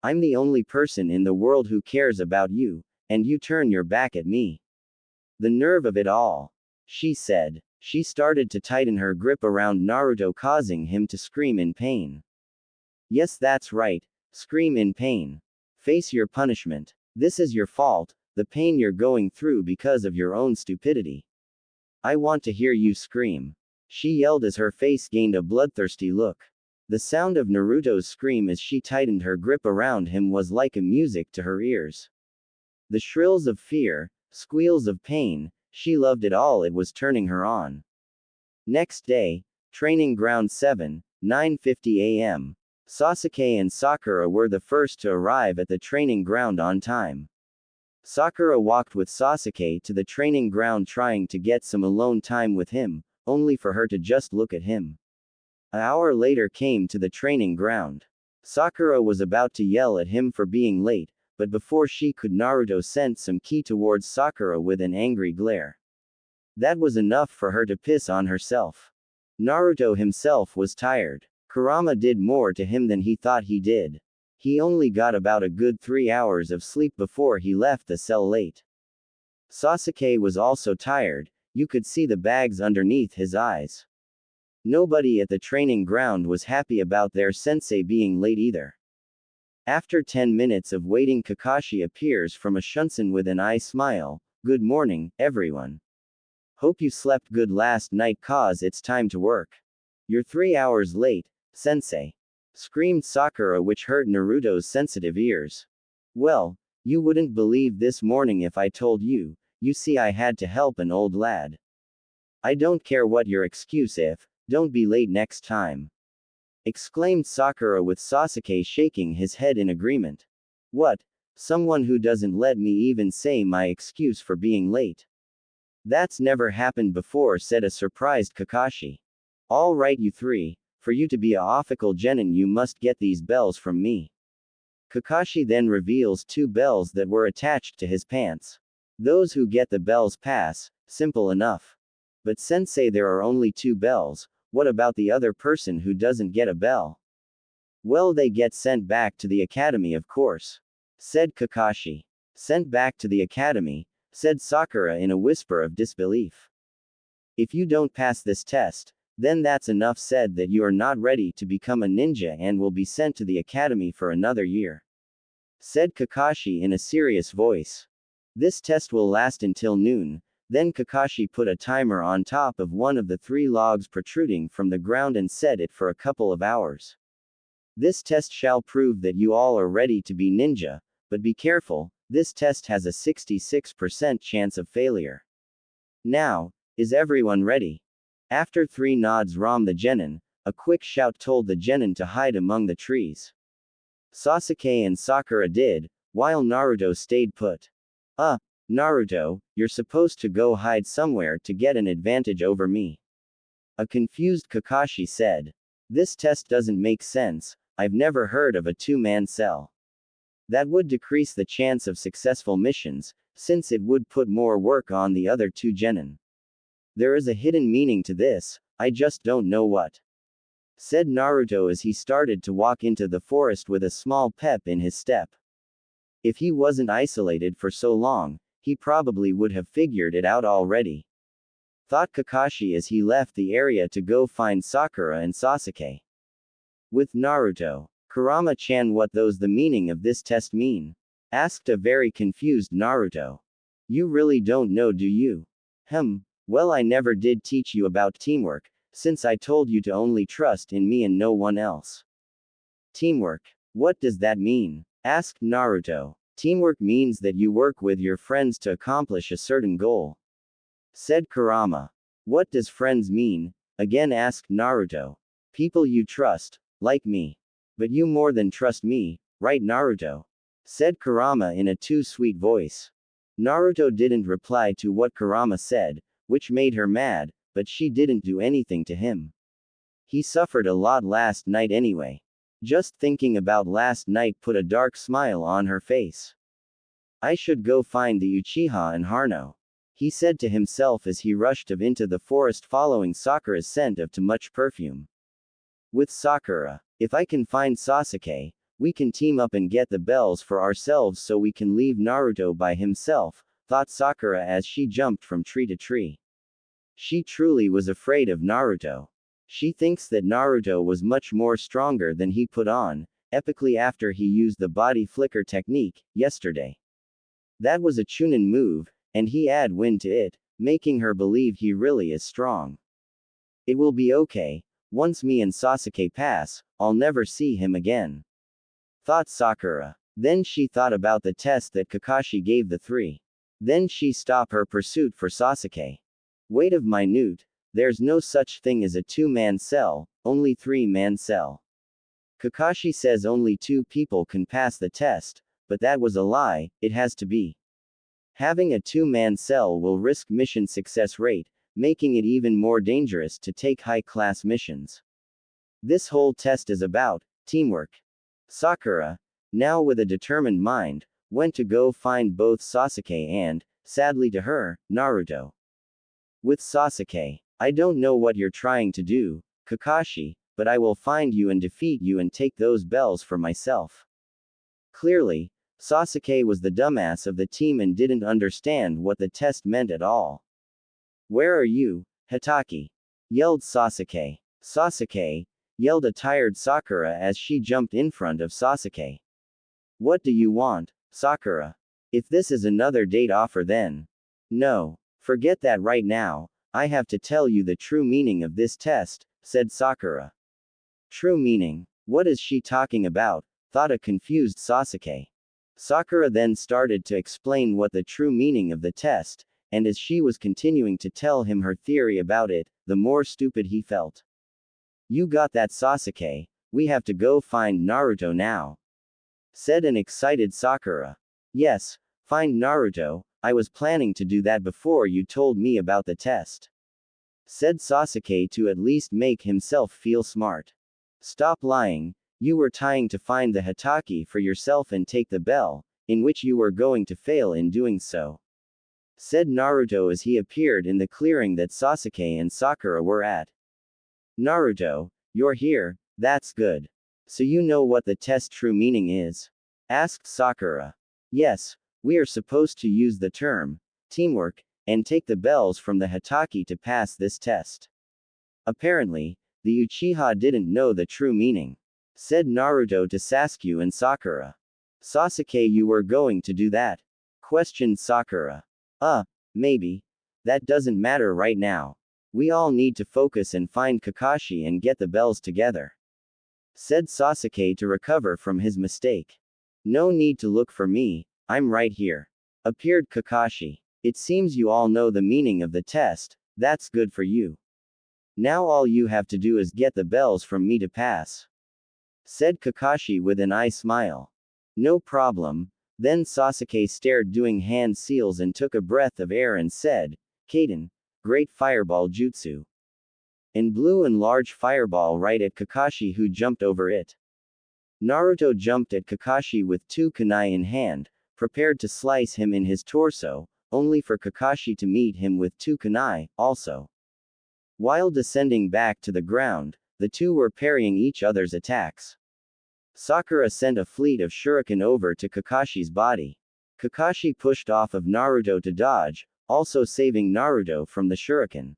I'm the only person in the world who cares about you, and you turn your back at me. The nerve of it all," she said. She started to tighten her grip around Naruto, causing him to scream in pain. "Yes, that's right, scream in pain. Face your punishment. This is your fault, the pain you're going through because of your own stupidity. I want to hear you scream," she yelled as her face gained a bloodthirsty look. The sound of Naruto's scream as she tightened her grip around him was like a music to her ears. The shrills of fear, squeals of pain, she loved it all. It was turning her on. Next day, Training Ground 7, 9:50 a.m. Sasuke and Sakura were the first to arrive at the training ground on time. Sakura walked with Sasuke to the training ground trying to get some alone time with him, only for her to just look at him. An hour later came to the training ground. Sakura was about to yell at him for being late, but before she could, Naruto sent some ki towards Sakura with an angry glare. That was enough for her to piss on herself. Naruto himself was tired. Kurama did more to him than he thought he did. He only got about a good 3 hours of sleep before he left the cell late. Sasuke was also tired, you could see the bags underneath his eyes. Nobody at the training ground was happy about their sensei being late either. After 10 minutes of waiting, Kakashi appears from a shunsen with an eye smile. "Good morning, everyone. Hope you slept good last night, cause it's time to work." "You're 3 hours late, sensei," screamed Sakura, which hurt Naruto's sensitive ears. "Well, you wouldn't believe this morning if I told you. You see, I had to help an old lad." "I don't care what your excuse if, don't be late next time," exclaimed Sakura with Sasuke shaking his head in agreement. "What? Someone who doesn't let me even say my excuse for being late? That's never happened before," said a surprised Kakashi. "All right, you three, for you to be a official genin you must get these bells from me." Kakashi then reveals 2 bells that were attached to his pants. "Those who get the bells pass, simple enough. But sensei, there are only 2 bells, what about the other person who doesn't get a bell?" "Well, they get sent back to the academy, of course," said Kakashi. "Sent back to the academy?" said Sakura in a whisper of disbelief. "If you don't pass this test, then that's enough said that you are not ready to become a ninja and will be sent to the academy for another year," said Kakashi in a serious voice. This test will last until noon. Then Kakashi put a timer on top of one of the 3 logs protruding from the ground and set it for a couple of hours. This test shall prove that you all are ready to be ninja, but be careful, this test has a 66% chance of failure. Now, is everyone ready? After 3 nods from the genin, a quick shout told the genin to hide among the trees. Sasuke and Sakura did, while Naruto stayed put. Naruto, you're supposed to go hide somewhere to get an advantage over me. A confused Kakashi said. This test doesn't make sense, I've never heard of a 2-man cell. That would decrease the chance of successful missions, since it would put more work on the other 2 genin. There is a hidden meaning to this, I just don't know what. Said Naruto as he started to walk into the forest with a small pep in his step. If he wasn't isolated for so long, he probably would have figured it out already. Thought Kakashi as he left the area to go find Sakura and Sasuke. With Naruto, Kurama-chan, what does the meaning of this test mean? Asked a very confused Naruto. You really don't know, do you? Well, I never did teach you about teamwork, since I told you to only trust in me and no one else. Teamwork. What does that mean? Asked Naruto. Teamwork means that you work with your friends to accomplish a certain goal. Said Kurama. What does friends mean? Again asked Naruto. People you trust, like me. But you more than trust me, right Naruto? Said Kurama in a too sweet voice. Naruto didn't reply to what Kurama said, which made her mad, but she didn't do anything to him. He suffered a lot last night anyway. Just thinking about last night put a dark smile on her face. I should go find the Uchiha and Haruno. He said to himself as he rushed into the forest following Sakura's scent of too much perfume. With Sakura, if I can find Sasuke, we can team up and get the bells for ourselves so we can leave Naruto by himself, thought Sakura as she jumped from tree to tree. She truly was afraid of Naruto. She thinks that Naruto was much more stronger than he put on, epically after he used the body flicker technique, yesterday. That was a Chunin move, and he add wind to it, making her believe he really is strong. It will be okay, once me and Sasuke pass, I'll never see him again. Thought Sakura. Then she thought about the test that Kakashi gave the 3. Then she stopped her pursuit for Sasuke. Wait of minute, there's no such thing as a 2-man cell, only 3-man cell. Kakashi says only 2 people can pass the test, but that was a lie, it has to be. Having a 2-man cell will risk mission success rate, making it even more dangerous to take high-class missions. This whole test is about teamwork. Sakura, now with a determined mind, went to go find both Sasuke and, sadly to her, Naruto. With Sasuke, I don't know what you're trying to do, Kakashi, but I will find you and defeat you and take those bells for myself. Clearly, Sasuke was the dumbass of the team and didn't understand what the test meant at all. Where are you, Hitaki? Yelled Sasuke. Sasuke, yelled a tired Sakura as she jumped in front of Sasuke. What do you want, Sakura? If this is another date offer then. No. Forget that right now, I have to tell you the true meaning of this test, said Sakura. True meaning? What is she talking about? Thought a confused Sasuke. Sakura then started to explain what the true meaning of the test, and as she was continuing to tell him her theory about it, the more stupid he felt. You got that, Sasuke, we have to go find Naruto now. Said an excited Sakura. Yes, find Naruto, I was planning to do that before you told me about the test. Said Sasuke to at least make himself feel smart. Stop lying, you were trying to find the Hitaki for yourself and take the bell, in which you were going to fail in doing so. Said Naruto as he appeared in the clearing that Sasuke and Sakura were at. Naruto, you're here, that's good. So you know what the test true meaning is? Asked Sakura. Yes, we are supposed to use the term teamwork and take the bells from the Hitaki to pass this test. Apparently, the Uchiha didn't know the true meaning. Said Naruto to Sasuke and Sakura. Sasuke, you were going to do that? questioned Sakura. Maybe. That doesn't matter right now. We all need to focus and find Kakashi and get the bells together, said Sasuke to recover from his mistake. No need to look for me, I'm right here, appeared Kakashi. It seems you all know the meaning of the test, that's good for you. Now all you have to do is get the bells from me to pass, said Kakashi with an eye smile. No problem. Then Sasuke stared doing hand seals and took a breath of air and said, Kaden, great fireball jutsu. And blew an large fireball right at Kakashi, who jumped over it. Naruto jumped at Kakashi with 2 kunai in hand, prepared to slice him in his torso, only for Kakashi to meet him with 2 kunai, also. While descending back to the ground, the two were parrying each other's attacks. Sakura sent a fleet of shuriken over to Kakashi's body. Kakashi pushed off of Naruto to dodge, also saving Naruto from the shuriken.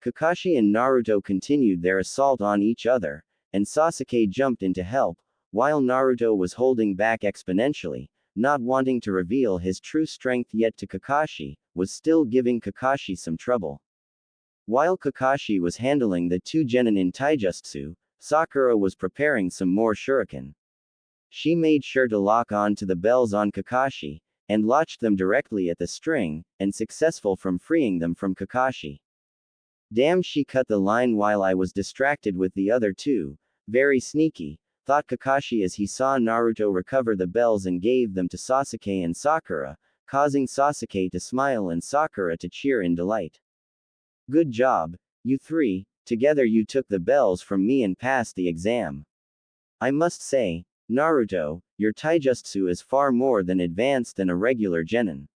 Kakashi and Naruto continued their assault on each other, and Sasuke jumped in to help, while Naruto was holding back exponentially, not wanting to reveal his true strength yet to Kakashi, was still giving Kakashi some trouble. While Kakashi was handling the 2 genin in taijutsu, Sakura was preparing some more shuriken. She made sure to lock on to the bells on Kakashi, and launched them directly at the string, and successful from freeing them from Kakashi. Damn, she cut the line while I was distracted with the other 2, very sneaky, thought Kakashi as he saw Naruto recover the bells and gave them to Sasuke and Sakura, causing Sasuke to smile and Sakura to cheer in delight. Good job, you 3, together you took the bells from me and passed the exam. I must say, Naruto, your taijutsu is far more than advanced than a regular genin.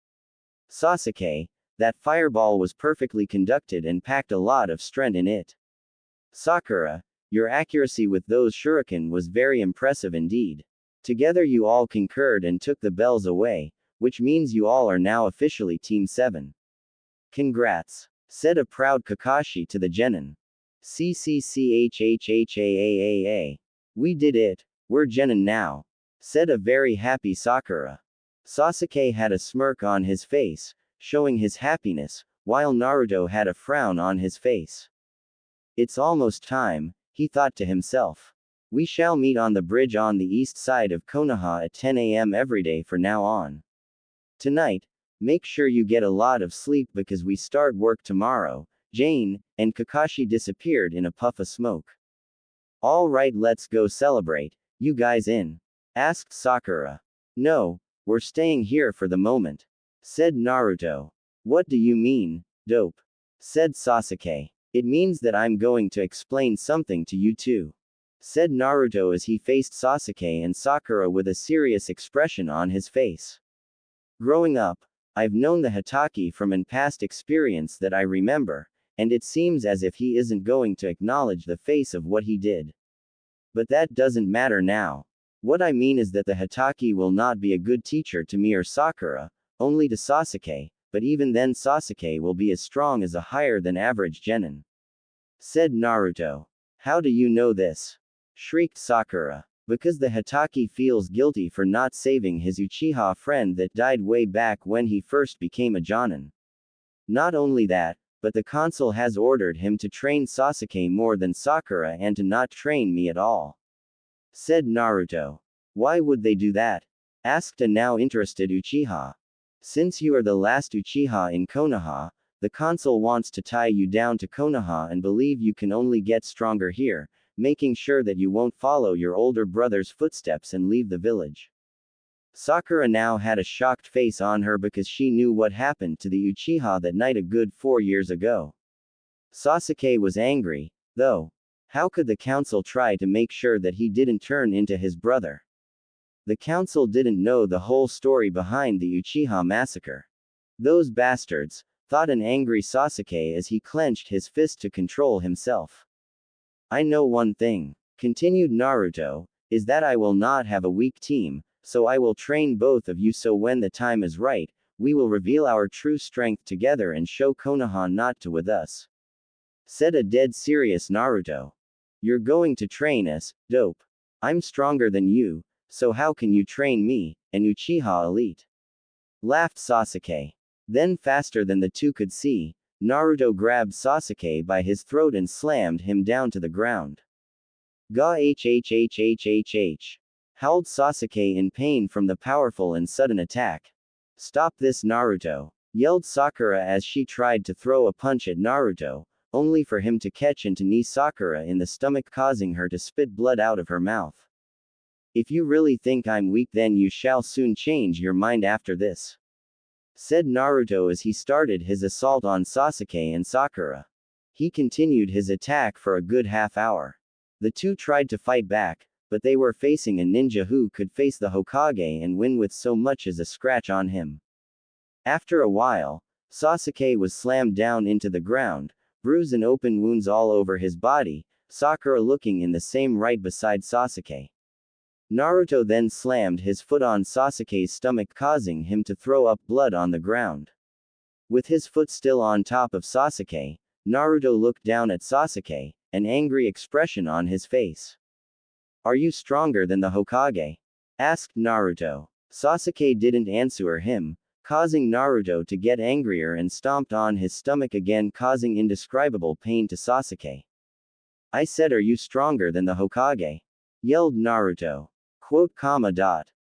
Sasuke, that fireball was perfectly conducted and packed a lot of strength in it. Sakura, your accuracy with those shuriken was very impressive indeed. Together you all concurred and took the bells away, which means you all are now officially Team 7. Congrats, said a proud Kakashi to the genin. CCCHHHAAAA. We did it, we're genin now, said a very happy Sakura. Sasuke had a smirk on his face, showing his happiness, while Naruto had a frown on his face. It's almost time, he thought to himself. We shall meet on the bridge on the east side of Konoha at 10 a.m. every day from now on. Tonight, make sure you get a lot of sleep because we start work tomorrow, Jane, and Kakashi disappeared in a puff of smoke. All right, let's go celebrate, you guys in? Asked Sakura. No, we're staying here for the moment, said Naruto. What do you mean, dope? Said Sasuke. It means that I'm going to explain something to you too, said Naruto as he faced Sasuke and Sakura with a serious expression on his face. Growing up, I've known the Hatake from an past experience that I remember, and it seems as if he isn't going to acknowledge the face of what he did. But that doesn't matter now. What I mean is that the Hatake will not be a good teacher to me or Sakura, only to Sasuke, but even then Sasuke will be as strong as a higher than average genin, said Naruto. How do you know this? Shrieked Sakura. Because the Hatake feels guilty for not saving his Uchiha friend that died way back when he first became a Jonin. Not only that, but the council has ordered him to train Sasuke more than Sakura and to not train me at all, said Naruto. Why would they do that? Asked a now interested Uchiha. Since you are the last Uchiha in Konoha, the council wants to tie you down to Konoha and believe you can only get stronger here, making sure that you won't follow your older brother's footsteps and leave the village. Sakura now had a shocked face on her because she knew what happened to the Uchiha that night a good 4 years ago. Sasuke was angry, though. How could the council try to make sure that he didn't turn into his brother? The council didn't know the whole story behind the Uchiha massacre. Those bastards, thought an angry Sasuke as he clenched his fist to control himself. I know one thing, continued Naruto, is that I will not have a weak team, so I will train both of you so when the time is right, we will reveal our true strength together and show Konoha not to with us, said a dead serious Naruto. You're going to train us, dope. I'm stronger than you, so how can you train me, an Uchiha elite? laughed Sasuke. Then faster than the two could see, Naruto grabbed Sasuke by his throat and slammed him down to the ground. Ga hhhhhh. Howled Sasuke in pain from the powerful and sudden attack. Stop this, Naruto, yelled Sakura as she tried to throw a punch at Naruto, only for him to catch and to knee Sakura in the stomach, causing her to spit blood out of her mouth. If you really think I'm weak, then you shall soon change your mind after this, said Naruto as he started his assault on Sasuke and Sakura. He continued his attack for a good half hour. The two tried to fight back, but they were facing a ninja who could face the Hokage and win with so much as a scratch on him. After a while, Sasuke was slammed down into the ground, bruises and open wounds all over his body, Sakura looking in the same right beside Sasuke. Naruto then slammed his foot on Sasuke's stomach, causing him to throw up blood on the ground. With his foot still on top of Sasuke, Naruto looked down at Sasuke, an angry expression on his face. Are you stronger than the Hokage? Asked Naruto. Sasuke didn't answer him, causing Naruto to get angrier and stomped on his stomach again, causing indescribable pain to Sasuke. I said, are you stronger than the Hokage? Yelled Naruto.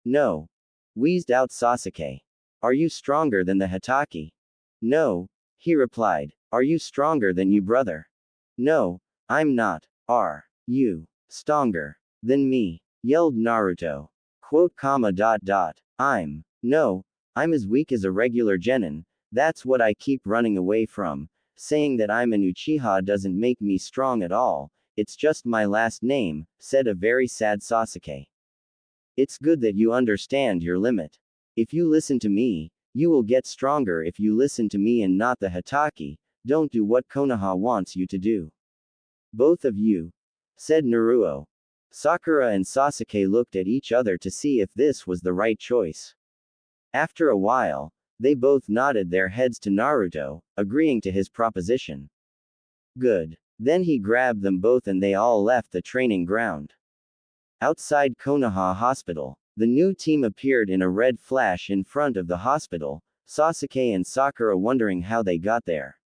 No. Wheezed out Sasuke. Are you stronger than the Hatake? No. He replied. Are you stronger than you, brother? No, I'm not. Are you stronger than me? Yelled Naruto. I'm as weak as a regular genin, that's what I keep running away from. Saying that I'm an Uchiha doesn't make me strong at all, it's just my last name, said a very sad Sasuke. It's good that you understand your limit. If you listen to me, you will get stronger. If you listen to me and not the Hatake, don't do what Konoha wants you to do. Both of you, said Naruto. Sakura and Sasuke looked at each other to see if this was the right choice. After a while, they both nodded their heads to Naruto, agreeing to his proposition. Good. Then he grabbed them both and they all left the training ground. Outside Konoha Hospital, the new team appeared in a red flash in front of the hospital, Sasuke and Sakura wondering how they got there.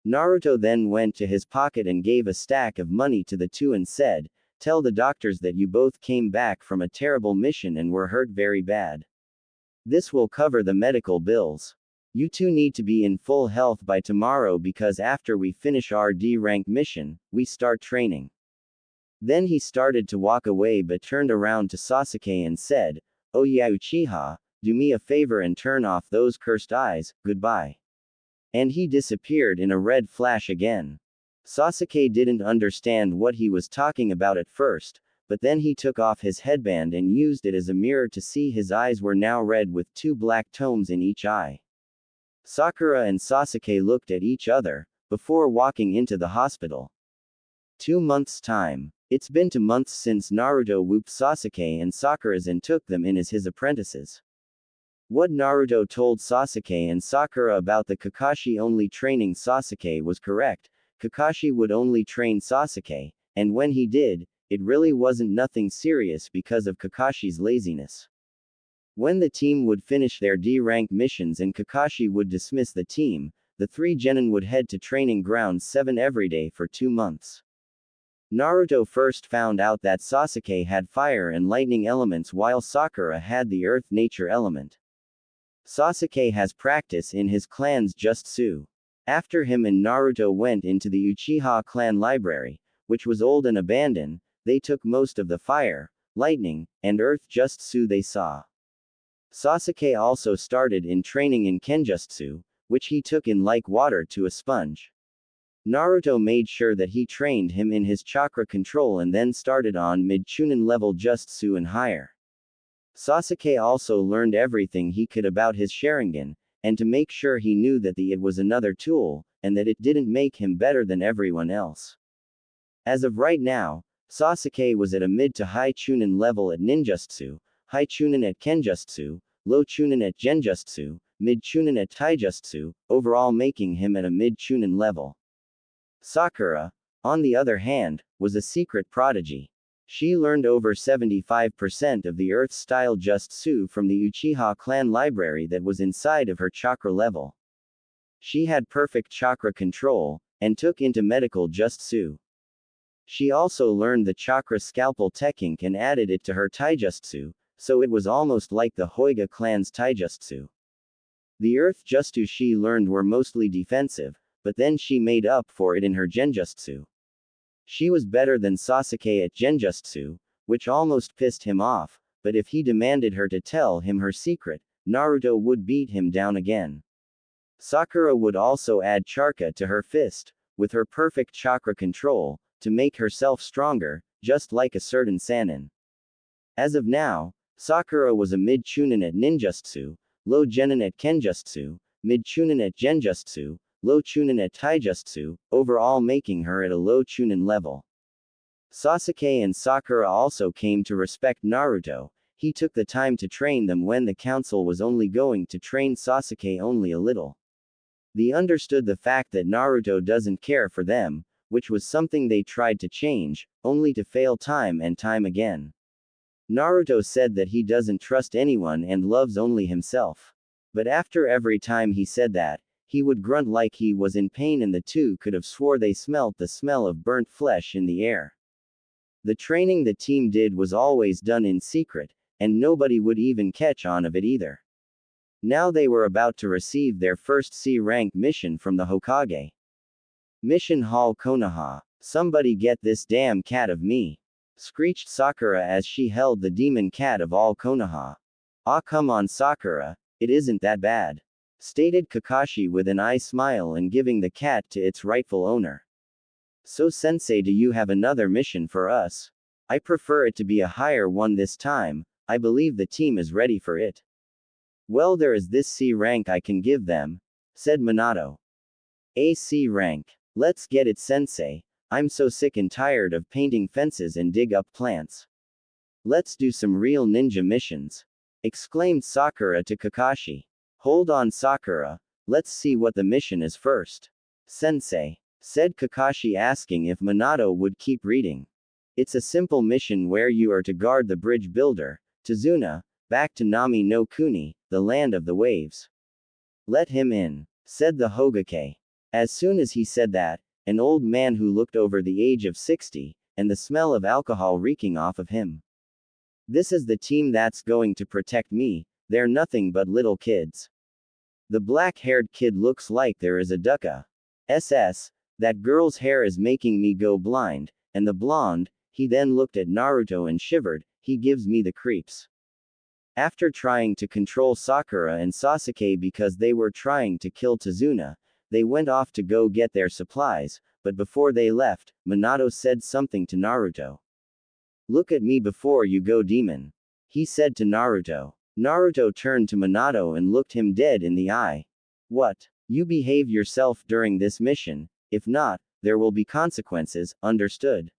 Naruto then went to his pocket and gave a stack of money to the two and said, tell the doctors that you both came back from a terrible mission and were hurt very bad. This will cover the medical bills. You two need to be in full health by tomorrow because after we finish our D-rank mission, we start training. Then he started to walk away but turned around to Sasuke and said, oh yeah, Uchiha, do me a favor and turn off those cursed eyes, goodbye. And he disappeared in a red flash again. Sasuke didn't understand what he was talking about at first, but then he took off his headband and used it as a mirror to see his eyes were now red with two black tomes in each eye. Sakura and Sasuke looked at each other, before walking into the hospital. 2 months' time. It's been 2 months since Naruto whooped Sasuke and Sakura's and took them in as his apprentices. What Naruto told Sasuke and Sakura about the Kakashi only training Sasuke was correct. Kakashi would only train Sasuke, and when he did, it really wasn't nothing serious because of Kakashi's laziness. When the team would finish their D-rank missions and Kakashi would dismiss the team, the 3 genin would head to training ground 7 every day for 2 months. Naruto first found out that Sasuke had fire and lightning elements while Sakura had the earth nature element. Sasuke has practice in his clan's Jutsu. After him and Naruto went into the Uchiha clan library, which was old and abandoned, they took most of the fire, lightning, and earth Jutsu they saw. Sasuke also started in training in Kenjutsu, which he took in like water to a sponge. Naruto made sure that he trained him in his chakra control and then started on mid-chunin level Jutsu and higher. Sasuke also learned everything he could about his Sharingan, and to make sure he knew that it was another tool, and that it didn't make him better than everyone else. As of right now, Sasuke was at a mid to high chunin level at ninjutsu, high chunin at kenjutsu, low chunin at genjutsu, mid chunin at taijutsu, overall making him at a mid chunin level. Sakura, on the other hand, was a secret prodigy. She learned over 75% of the Earth-style Jutsu from the Uchiha clan library that was inside of her chakra level. She had perfect chakra control, and took into medical Jutsu. She also learned the chakra scalpel technique and added it to her taijutsu, so it was almost like the Hoiga clan's taijutsu. The earth jutsu she learned were mostly defensive, but then she made up for it in her genjutsu. She was better than Sasuke at genjutsu, which almost pissed him off, but if he demanded her to tell him her secret, Naruto would beat him down again. Sakura would also add chakra to her fist, with her perfect chakra control, to make herself stronger, just like a certain Sannin. As of now, Sakura was a mid-chunin at ninjutsu, low genin at kenjutsu, mid-chunin at genjutsu, low chunin at taijutsu, overall making her at a low chunin level. Sasuke and Sakura also came to respect Naruto. He took the time to train them when the council was only going to train Sasuke only a little. They understood the fact that Naruto doesn't care for them, which was something they tried to change, only to fail time and time again. Naruto said that he doesn't trust anyone and loves only himself. But after every time he said that, he would grunt like he was in pain, and the two could have swore they smelt the smell of burnt flesh in the air. The training the team did was always done in secret, and nobody would even catch on of it either. Now they were about to receive their first C-rank mission from the Hokage. Mission Hall Konoha. Somebody get this damn cat of me, screeched Sakura as she held the demon cat of all Konoha. Ah, come on Sakura, it isn't that bad, stated Kakashi with an eye smile and giving the cat to its rightful owner. So sensei, do you have another mission for us? I prefer it to be a higher one this time. I believe the team is ready for it. Well, there is this C rank I can give them, said Minato. A C rank. Let's get it sensei. I'm so sick and tired of painting fences and dig up plants. Let's do some real ninja missions, exclaimed Sakura to Kakashi. Hold on Sakura, let's see what the mission is first. Sensei, said Kakashi, asking if Minato would keep reading. It's a simple mission where you are to guard the bridge builder, Tazuna, back to Nami no Kuni, the land of the waves. Let him in, said the Hokage. As soon as he said that, an old man who looked over the age of 60, and the smell of alcohol reeking off of him. This is the team that's going to protect me, they're nothing but little kids. The black-haired kid looks like there is a ducka. That girl's hair is making me go blind, and the blonde, he then looked at Naruto and shivered, he gives me the creeps. After trying to control Sakura and Sasuke because they were trying to kill Tazuna, they went off to go get their supplies, but before they left, Minato said something to Naruto. Look at me before you go, demon, he said to Naruto. Naruto turned to Minato and looked him dead in the eye. What? You behave yourself during this mission, if not, there will be consequences, understood?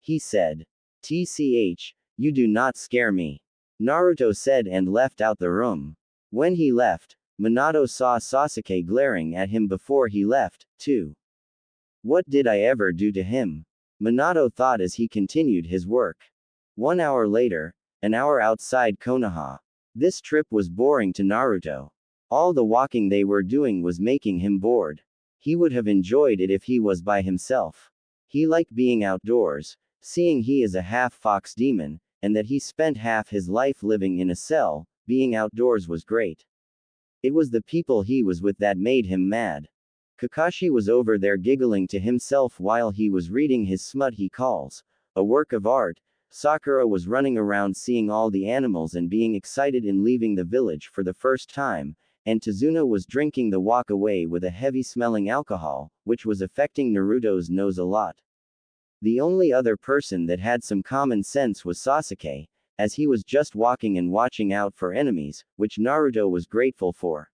He said. TCH, you do not scare me, Naruto said and left out the room. When he left, Minato saw Sasuke glaring at him before he left, too. What did I ever do to him? Minato thought as he continued his work. 1 hour later, an hour outside Konoha. This trip was boring to Naruto. All the walking they were doing was making him bored. He would have enjoyed it if he was by himself. He liked being outdoors, seeing he is a half-fox demon, and that he spent half his life living in a cell, being outdoors was great. It was the people he was with that made him mad. Kakashi was over there giggling to himself while he was reading his smut he calls a work of art. Sakura was running around seeing all the animals and being excited in leaving the village for the first time, and Tazuna was drinking the walk away with a heavy-smelling alcohol, which was affecting Naruto's nose a lot. The only other person that had some common sense was Sasuke, as he was just walking and watching out for enemies, which Naruto was grateful for.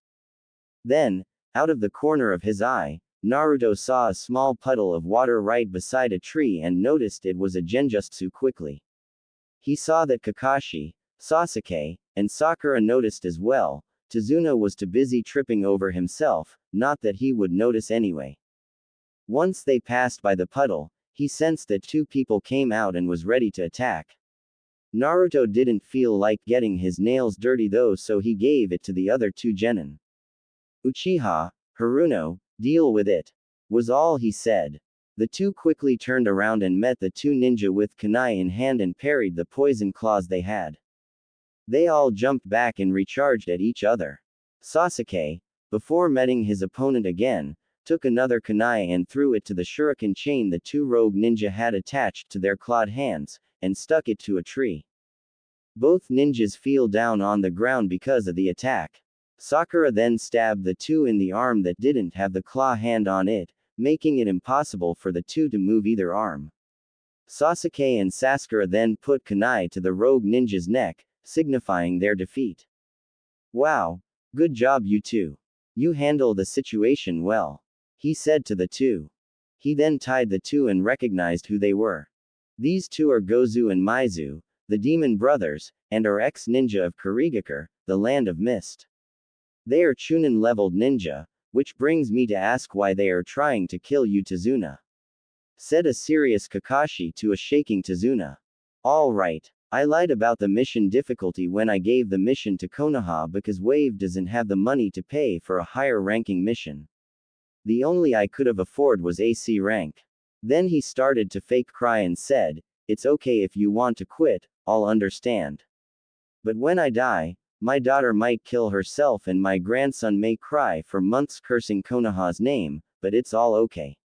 Then, out of the corner of his eye, Naruto saw a small puddle of water right beside a tree and noticed it was a genjutsu quickly. He saw that Kakashi, Sasuke, and Sakura noticed as well. Tazuna was too busy tripping over himself, not that he would notice anyway. Once they passed by the puddle, He sensed that two people came out and was ready to attack. Naruto didn't feel like getting his nails dirty though, so he gave it to the other two genin. Uchiha, Haruno, deal with it, was all he said. The two quickly turned around and met the two ninja with kunai in hand and parried the poison claws they had. They all jumped back and recharged at each other. Sasuke, before meeting his opponent again, took another kunai and threw it to the shuriken chain the two rogue ninja had attached to their clawed hands, and stuck it to a tree. Both ninjas fell down on the ground because of the attack. Sakura then stabbed the two in the arm that didn't have the claw hand on it, making it impossible for the two to move either arm. Sasuke and Sakura then put kunai to the rogue ninja's neck, signifying their defeat. Wow, good job you two. You handle the situation well, he said to the two. He then tied the two and recognized who they were. These two are Gozu and Maizu, the demon brothers, and are ex-ninja of Kurigakure, the land of mist. They are Chunin-leveled ninja, which brings me to ask why they are trying to kill you, Tazuna, said a serious Kakashi to a shaking Tazuna. All right, I lied about the mission difficulty when I gave the mission to Konoha because Wave doesn't have the money to pay for a higher ranking mission. The only I could have afforded was AC rank. Then he started to fake cry and said, it's okay if you want to quit, I'll understand. But when I die, my daughter might kill herself and my grandson may cry for months cursing Konoha's name, but it's all okay.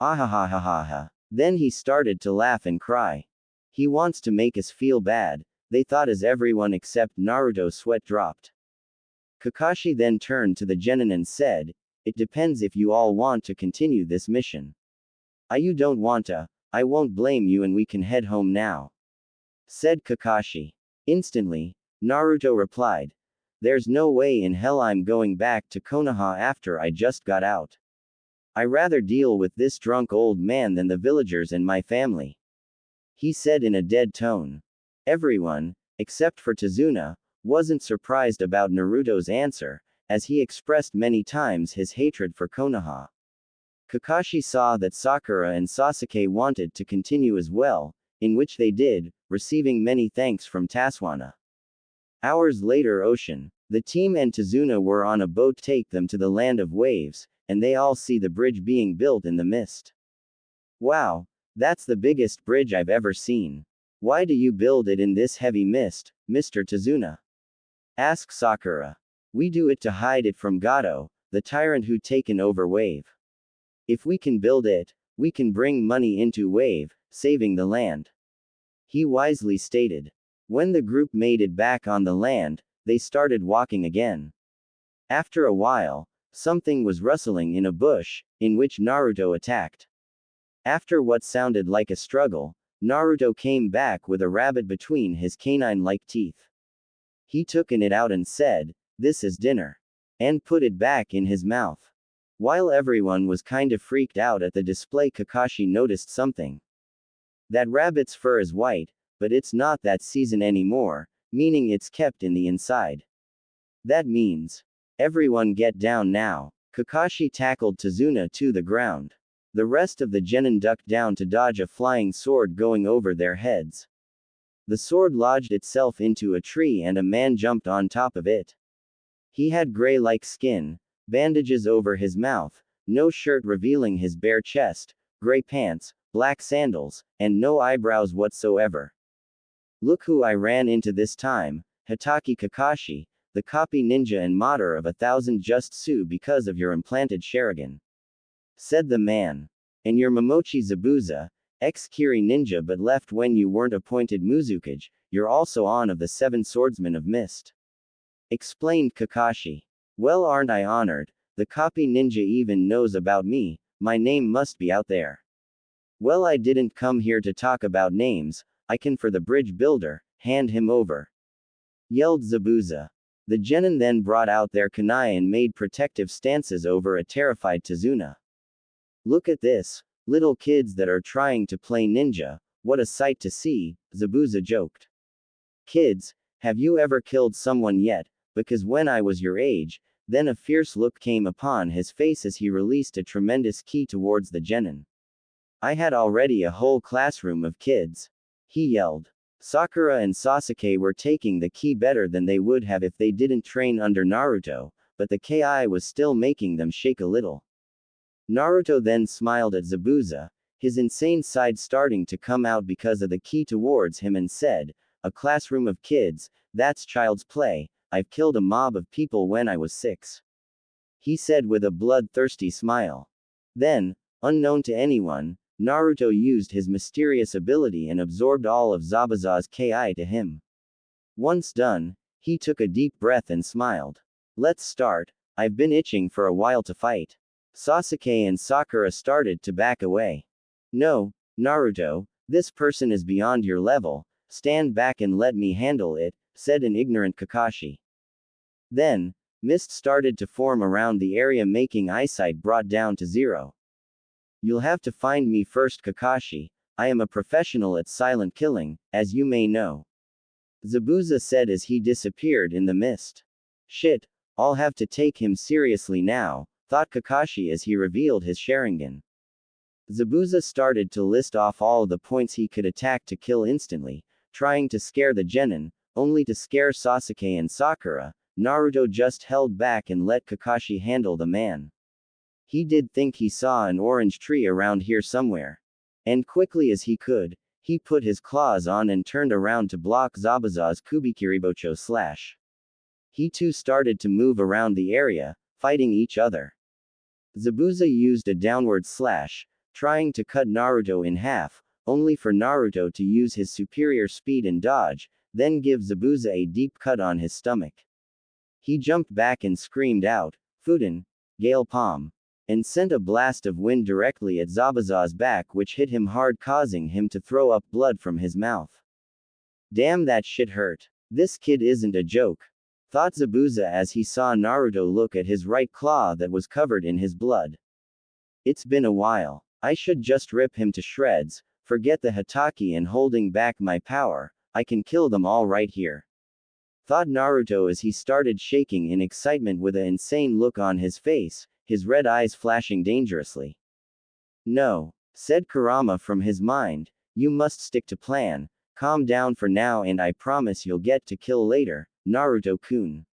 Ahahahaha. Then he started to laugh and cry. He wants to make us feel bad, they thought, as everyone except Naruto sweat dropped. Kakashi then turned to the genin and said, it depends if you all want to continue this mission. You don't want to, I won't blame you and we can head home now, said Kakashi. Instantly, Naruto replied, there's no way in hell I'm going back to Konoha after I just got out. I rather deal with this drunk old man than the villagers and my family, he said in a dead tone. Everyone, except for Tazuna, wasn't surprised about Naruto's answer, as he expressed many times his hatred for Konoha. Kakashi saw that Sakura and Sasuke wanted to continue as well, in which they did, receiving many thanks from Taswana. Hours later, Ocean, the team and Tazuna were on a boat take them to the land of waves, and they all see the bridge being built in the mist. Wow, that's the biggest bridge I've ever seen. Why do you build it in this heavy mist, Mr. Tazuna? Asked Sakura. We do it to hide it from Gato, the tyrant who taken over Wave. If we can build it, we can bring money into Wave, saving the land, he wisely stated. When the group made it back on the land, they started walking again. After a while, something was rustling in a bush, in which Naruto attacked. After what sounded like a struggle, Naruto came back with a rabbit between his canine-like teeth. He took it out and said, this is dinner, and put it back in his mouth. While everyone was kind of freaked out at the display, Kakashi noticed something. That rabbit's fur is white, but it's not that season anymore, meaning it's kept in the inside. That means, everyone get down now. Kakashi tackled Tazuna to the ground. The rest of the genin ducked down to dodge a flying sword going over their heads. The sword lodged itself into a tree and a man jumped on top of it. He had gray-like skin, bandages over his mouth, no shirt revealing his bare chest, gray pants, black sandals, and no eyebrows whatsoever. Look who I ran into this time, Hitaki Kakashi, the copy ninja and martyr of 1,000 just sue because of your implanted Sharingan, said the man. And your Momochi Zabuza, ex-Kiri ninja but left when you weren't appointed Muzukage, you're also on of the 7 swordsmen of mist, explained Kakashi. Well, aren't I honored? The copy ninja even knows about me, my name must be out there. Well, I didn't come here to talk about names, I can for the bridge builder, hand him over, yelled Zabuza. The genin then brought out their kunai and made protective stances over a terrified Tazuna. Look at this, little kids that are trying to play ninja, what a sight to see, Zabuza joked. Kids, have you ever killed someone yet? Because when I was your age, then a fierce look came upon his face as he released a tremendous ki towards the genin. I had already a whole classroom of kids. He yelled. Sakura and Sasuke were taking the ki better than they would have if they didn't train under Naruto, but the ki was still making them shake a little. Naruto then smiled at Zabuza, his insane side starting to come out because of the ki towards him, and said, "A classroom of kids, that's child's play. I've killed a mob of people when I was 6. He said with a bloodthirsty smile. Then, unknown to anyone, Naruto used his mysterious ability and absorbed all of Zabuza's ki to him. Once done, he took a deep breath and smiled. Let's start. I've been itching for a while to fight. Sasuke and Sakura started to back away. No, Naruto, this person is beyond your level. Stand back and let me handle it, said an ignorant Kakashi. Then, mist started to form around the area, making eyesight brought down to 0. You'll have to find me first, Kakashi. I am a professional at silent killing, as you may know. Zabuza said as he disappeared in the mist. Shit, I'll have to take him seriously now, thought Kakashi as he revealed his Sharingan. Zabuza started to list off all the points he could attack to kill instantly, trying to scare the genin, only to scare Sasuke and Sakura. Naruto just held back and let Kakashi handle the man. He did think he saw an orange tree around here somewhere. And quickly as he could, he put his claws on and turned around to block Zabuza's Kubikiribocho slash. He too started to move around the area, fighting each other. Zabuza used a downward slash, trying to cut Naruto in half, only for Naruto to use his superior speed and dodge, then give Zabuza a deep cut on his stomach. He jumped back and screamed out, "Fuden, Gale Palm," and sent a blast of wind directly at Zabuza's back, which hit him hard, causing him to throw up blood from his mouth. Damn, that shit hurt. This kid isn't a joke, thought Zabuza as he saw Naruto look at his right claw that was covered in his blood. It's been a while. I should just rip him to shreds, forget the Hatake and holding back my power, I can kill them all right here, thought Naruto as he started shaking in excitement with an insane look on his face, his red eyes flashing dangerously. No, said Kurama from his mind, you must stick to plan, calm down for now and I promise you'll get to kill later, Naruto-kun.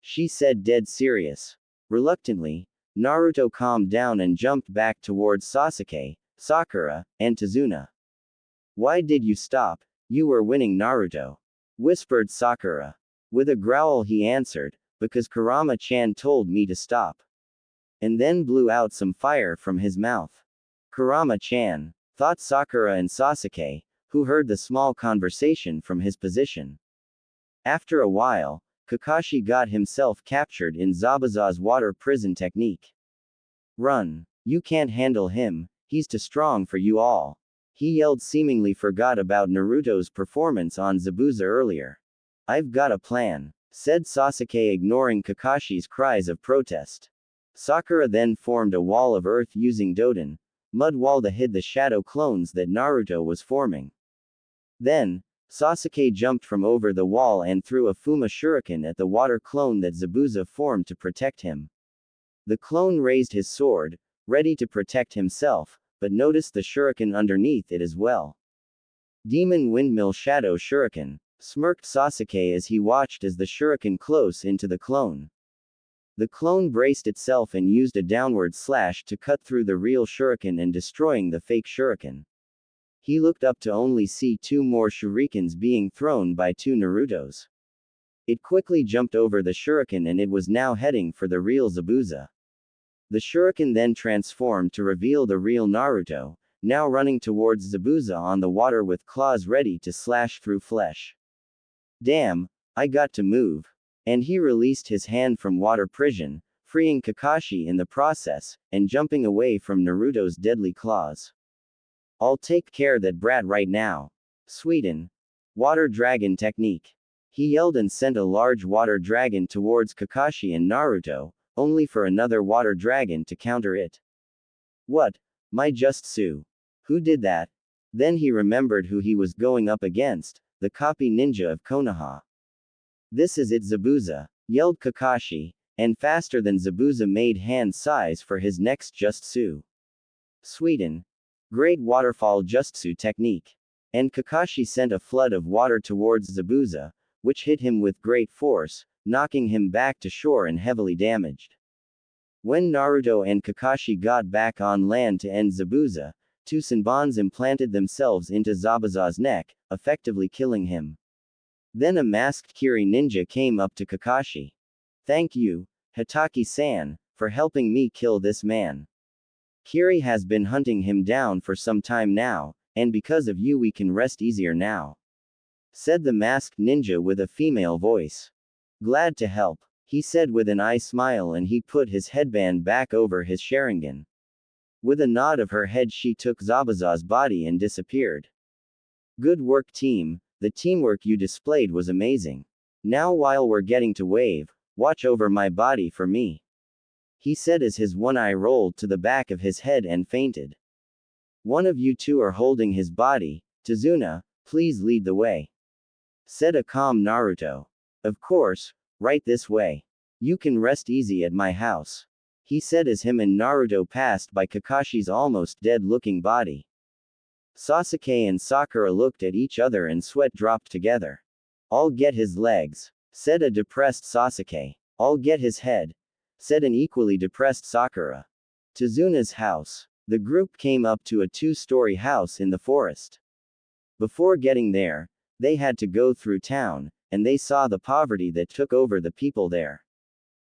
She said, dead serious. Reluctantly, Naruto calmed down and jumped back towards Sasuke, Sakura, and Tazuna. Why did you stop? You were winning, Naruto, whispered Sakura. With a growl he answered, because Kurama-chan told me to stop. And then blew out some fire from his mouth. Kurama-chan, thought Sakura and Sasuke, who heard the small conversation from his position. After a while, Kakashi got himself captured in Zabuza's water prison technique. Run. You can't handle him, he's too strong for you all. He yelled, seemingly forgot about Naruto's performance on Zabuza earlier. I've got a plan, said Sasuke, ignoring Kakashi's cries of protest. Sakura then formed a wall of earth using Doden, mud wall to hid the shadow clones that Naruto was forming. Then, Sasuke jumped from over the wall and threw a Fuma Shuriken at the water clone that Zabuza formed to protect him. The clone raised his sword, ready to protect himself, but noticed the shuriken underneath it as well. Demon Windmill Shadow Shuriken, smirked Sasuke as he watched as the shuriken close into the clone. The clone braced itself and used a downward slash to cut through the real shuriken and destroying the fake shuriken. He looked up to only see 2 more shurikens being thrown by 2 Narutos. It quickly jumped over the shuriken and it was now heading for the real Zabuza. The shuriken then transformed to reveal the real Naruto, now running towards Zabuza on the water with claws ready to slash through flesh. Damn, I got to move. And he released his hand from water prison, freeing Kakashi in the process, and jumping away from Naruto's deadly claws. I'll take care that brat right now. Sweden. Water Dragon Technique. He yelled and sent a large water dragon towards Kakashi and Naruto, only for another water dragon to counter it. What? My just Sue. Who did that? Then he remembered who he was going up against, the copy ninja of Konoha. This is it, Zabuza, yelled Kakashi, and faster than Zabuza made hand size for his next just Sue. Sweden. Great waterfall jutsu technique. And Kakashi sent a flood of water towards Zabuza, which hit him with great force, knocking him back to shore and heavily damaged. When Naruto and Kakashi got back on land to end Zabuza, two Senbons implanted themselves into Zabuza's neck, effectively killing him. Then a masked Kiri ninja came up to Kakashi. Thank you, Hataki-san, for helping me kill this man. Kiri has been hunting him down for some time now, and because of you we can rest easier now, said the masked ninja with a female voice. Glad to help, he said with an eye smile, and he put his headband back over his Sharingan. With a nod of her head she took Zabuza's body and disappeared. Good work team, the teamwork you displayed was amazing. Now while we're getting to Wave, watch over my body for me, he said as his one eye rolled to the back of his head and fainted. One of you two are holding his body, Tazuna, please lead the way, said a calm Naruto. Of course, right this way. You can rest easy at my house, he said as him and Naruto passed by Kakashi's almost dead-looking body. Sasuke and Sakura looked at each other and sweat dropped together. I'll get his legs, said a depressed Sasuke. I'll get his head, said an equally depressed Sakura. Tazuna's house. The group came up to a two-story house in the forest. Before getting there, they had to go through town, and they saw the poverty that took over the people there.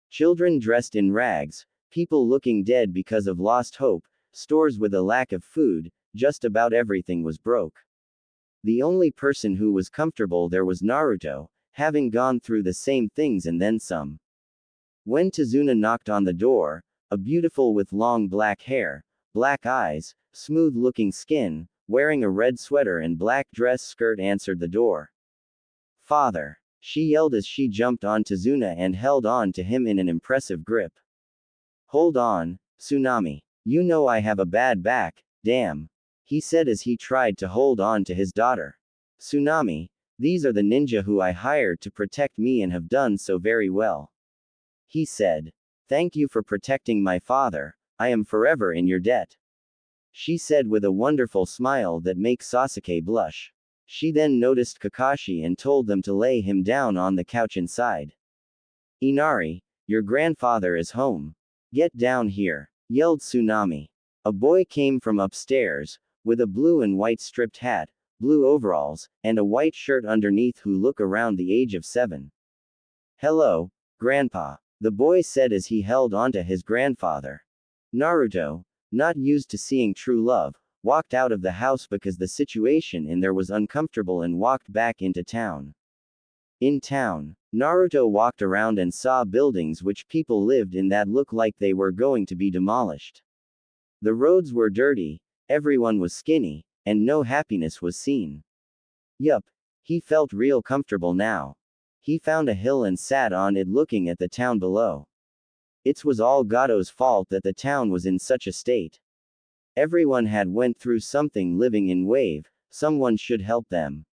Children dressed in rags, people looking dead because of lost hope, stores with a lack of food, just about everything was broke. The only person who was comfortable there was Naruto, having gone through the same things and then some. When Tazuna knocked on the door, a beautiful with long black hair, black eyes, smooth-looking skin, wearing a red sweater and black dress skirt answered the door. Father, she yelled as she jumped on Tazuna and held on to him in an impressive grip. Hold on, Tsunami. You know I have a bad back, damn, he said as he tried to hold on to his daughter. Tsunami, these are the ninja who I hired to protect me and have done so very well, he said. Thank you for protecting my father, I am forever in your debt, she said with a wonderful smile that makes Sasuke blush. She then noticed Kakashi and told them to lay him down on the couch inside. Inari, your grandfather is home. Get down here, yelled Tsunami. A boy came from upstairs, with a blue and white striped hat, blue overalls, and a white shirt underneath who looked around the age of 7. Hello, Grandpa, the boy said as he held onto his grandfather. Naruto, not used to seeing true love, walked out of the house because the situation in there was uncomfortable and walked back into town. In town, Naruto walked around and saw buildings which people lived in that looked like they were going to be demolished. The roads were dirty, everyone was skinny, and no happiness was seen. Yup, he felt real comfortable now. He found a hill and sat on it looking at the town below. It was all Gato's fault that the town was in such a state. Everyone had went through something living in Wave, someone should help them.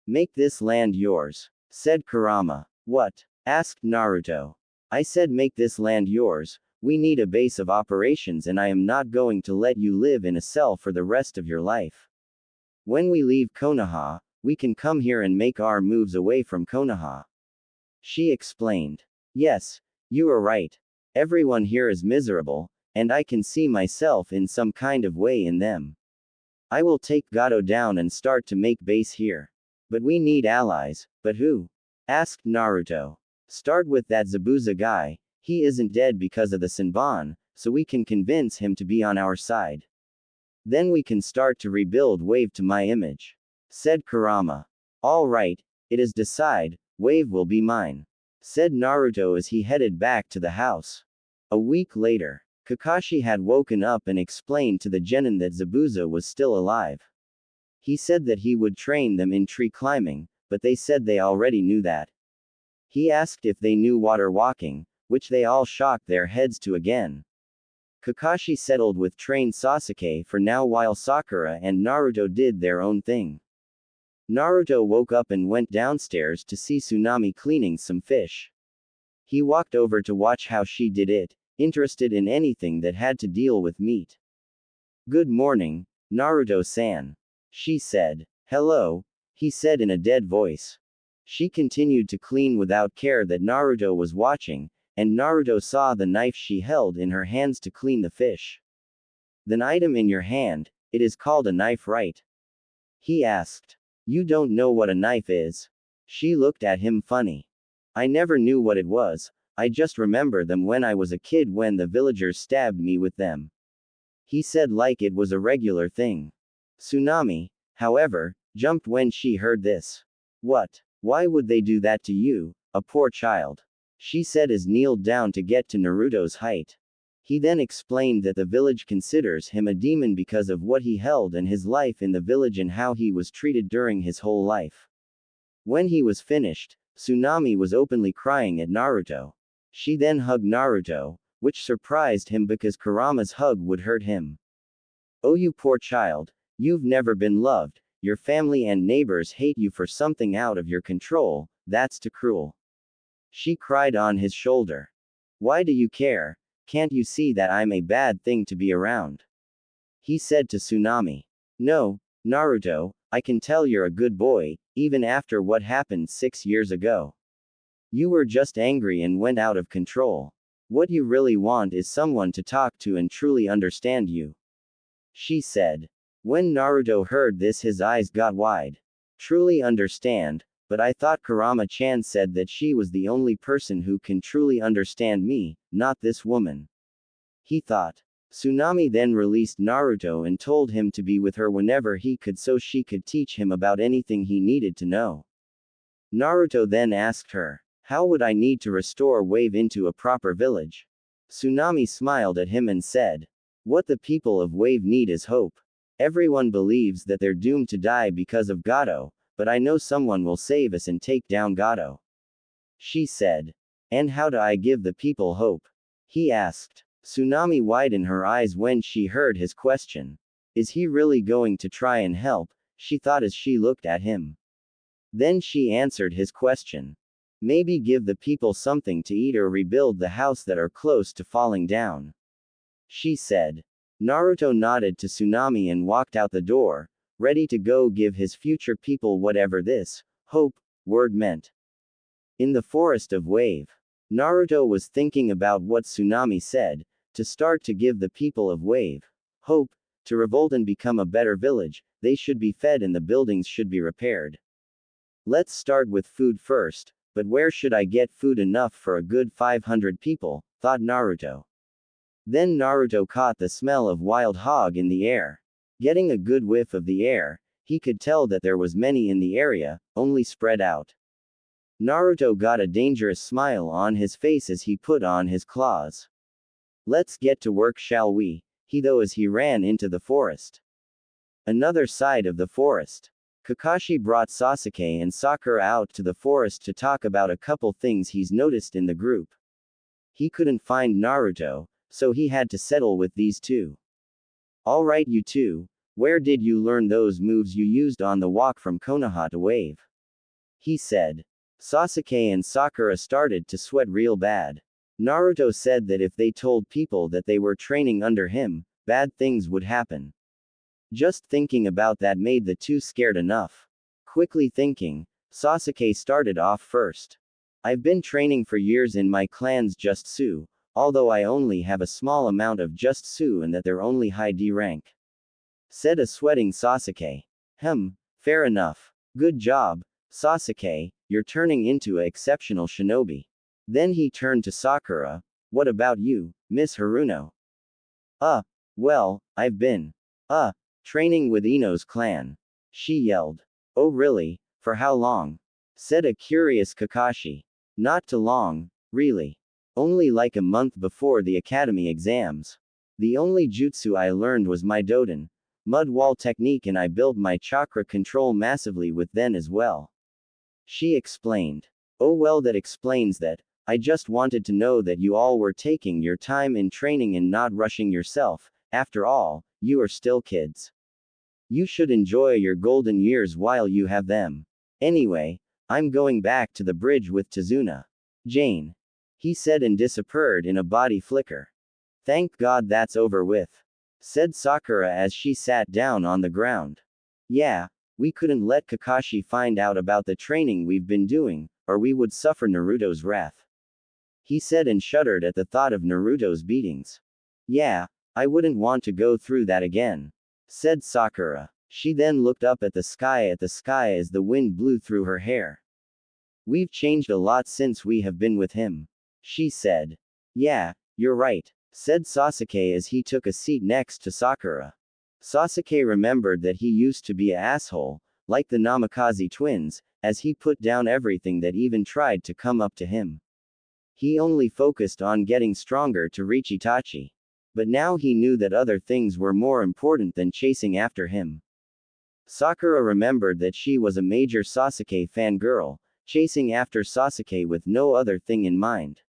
Make this land yours, said Kurama. What? Asked Naruto. I said make this land yours, we need a base of operations and I am not going to let you live in a cell for the rest of your life. When we leave Konoha, we can come here and make our moves away from Konoha, she explained. Yes, you are right. Everyone here is miserable, and I can see myself in some kind of way in them. I will take Gato down and start to make base here. But we need allies, but who? Asked Naruto. Start with that Zabuza guy, he isn't dead because of the Senbon, so we can convince him to be on our side. Then we can start to rebuild Wave to my image, said Kurama. All right, it is decided, Wave will be mine, said Naruto as he headed back to the house. A week later, Kakashi had woken up and explained to the genin that Zabuza was still alive. He said that he would train them in tree climbing, but they said they already knew that. He asked if they knew water walking, which they all shocked their heads to again. Kakashi settled with trained Sasuke for now while Sakura and Naruto did their own thing. Naruto woke up and went downstairs to see Tsunami cleaning some fish. He walked over to watch how she did it, interested in anything that had to deal with meat. Good morning, Naruto-san. She said. Hello, he said in a dead voice. She continued to clean without care that Naruto was watching, and Naruto saw the knife she held in her hands to clean the fish. The item in your hand, it is called a knife, right? He asked. You don't know what a knife is? She looked at him funny. I never knew what it was, I just remember them when I was a kid when the villagers stabbed me with them. He said like it was a regular thing. Tsunami, however, jumped when she heard this. What? Why would they do that to you, a poor child? She said as kneeled down to get to Naruto's height. He then explained that the village considers him a demon because of what he held and his life in the village and how he was treated during his whole life. When he was finished, Tsunami was openly crying at Naruto. She then hugged Naruto, which surprised him because Kurama's hug would hurt him. Oh, you poor child, you've never been loved, your family and neighbors hate you for something out of your control, that's too cruel. She cried on his shoulder. Why do you care? Can't you see that I'm a bad thing to be around? He said to Tsunami. No, Naruto, I can tell you're a good boy, even after what happened 6 years ago. You were just angry and went out of control. What you really want is someone to talk to and truly understand you. She said. When Naruto heard this, his eyes got wide. Truly understand, but I thought Kurama-chan said that she was the only person who can truly understand me, not this woman. He thought. Tsunami then released Naruto and told him to be with her whenever he could so she could teach him about anything he needed to know. Naruto then asked her, how would I need to restore Wave into a proper village? Tsunami smiled at him and said, what the people of Wave need is hope. Everyone believes that they're doomed to die because of Gato, but I know someone will save us and take down Gato. She said. And how do I give the people hope? He asked. Tsunami widened her eyes when she heard his question. Is he really going to try and help? She thought as she looked at him. Then she answered his question. Maybe give the people something to eat or rebuild the house that are close to falling down. She said. Naruto nodded to Tsunami and walked out the door, ready to go give his future people whatever this hope word meant. In the forest of Wave, Naruto was thinking about what Tsunami said, to start to give the people of Wave hope, to revolt and become a better village, they should be fed and the buildings should be repaired. Let's start with food first, but where should I get food enough for a good 500 people, thought Naruto. Then Naruto caught the smell of wild hog in the air. Getting a good whiff of the air, he could tell that there was many in the area, only spread out. Naruto got a dangerous smile on his face as he put on his claws. Let's get to work, shall we? He thought as he ran into the forest. Another side of the forest. Kakashi brought Sasuke and Sakura out to the forest to talk about a couple things he's noticed in the group. He couldn't find Naruto, so he had to settle with these two. Alright, you two, where did you learn those moves you used on the walk from Konoha to Wave? He said. Sasuke and Sakura started to sweat real bad. Naruto said that if they told people that they were training under him, bad things would happen. Just thinking about that made the two scared enough. Quickly thinking, Sasuke started off first. I've been training for years in my clan's Jutsu, although I only have a small amount of Jutsu and that they're only high D rank. Said a sweating Sasuke. Fair enough. Good job, Sasuke, you're turning into an exceptional shinobi. Then he turned to Sakura. What about you, Miss Haruno? Well, I've been, training with Ino's clan. She yelled. Oh really? For how long? Said a curious Kakashi. Not too long, really. Only like a month before the academy exams. The only jutsu I learned was my Doden, mud wall technique, and I built my chakra control massively with then as well. She explained. Oh well, that explains that. I just wanted to know that you all were taking your time in training and not rushing yourself. After all, you are still kids. You should enjoy your golden years while you have them. Anyway, I'm going back to the bridge with Tazuna. Jane. He said and disappeared in a body flicker. Thank God that's over with. said Sakura as she sat down on the ground. Yeah, we couldn't let Kakashi find out about the training we've been doing, or we would suffer Naruto's wrath. He said and shuddered at the thought of Naruto's beatings. Yeah, I wouldn't want to go through that again, said Sakura. She then looked up at the sky as the wind blew through her hair. We've changed a lot since we have been with him, she said. Yeah, you're right, said Sasuke as he took a seat next to Sakura. Sasuke remembered that he used to be an asshole, like the Namikaze twins, as he put down everything that even tried to come up to him. He only focused on getting stronger to reach Itachi. But now he knew that other things were more important than chasing after him. Sakura remembered that she was a major Sasuke fangirl, chasing after Sasuke with no other thing in mind.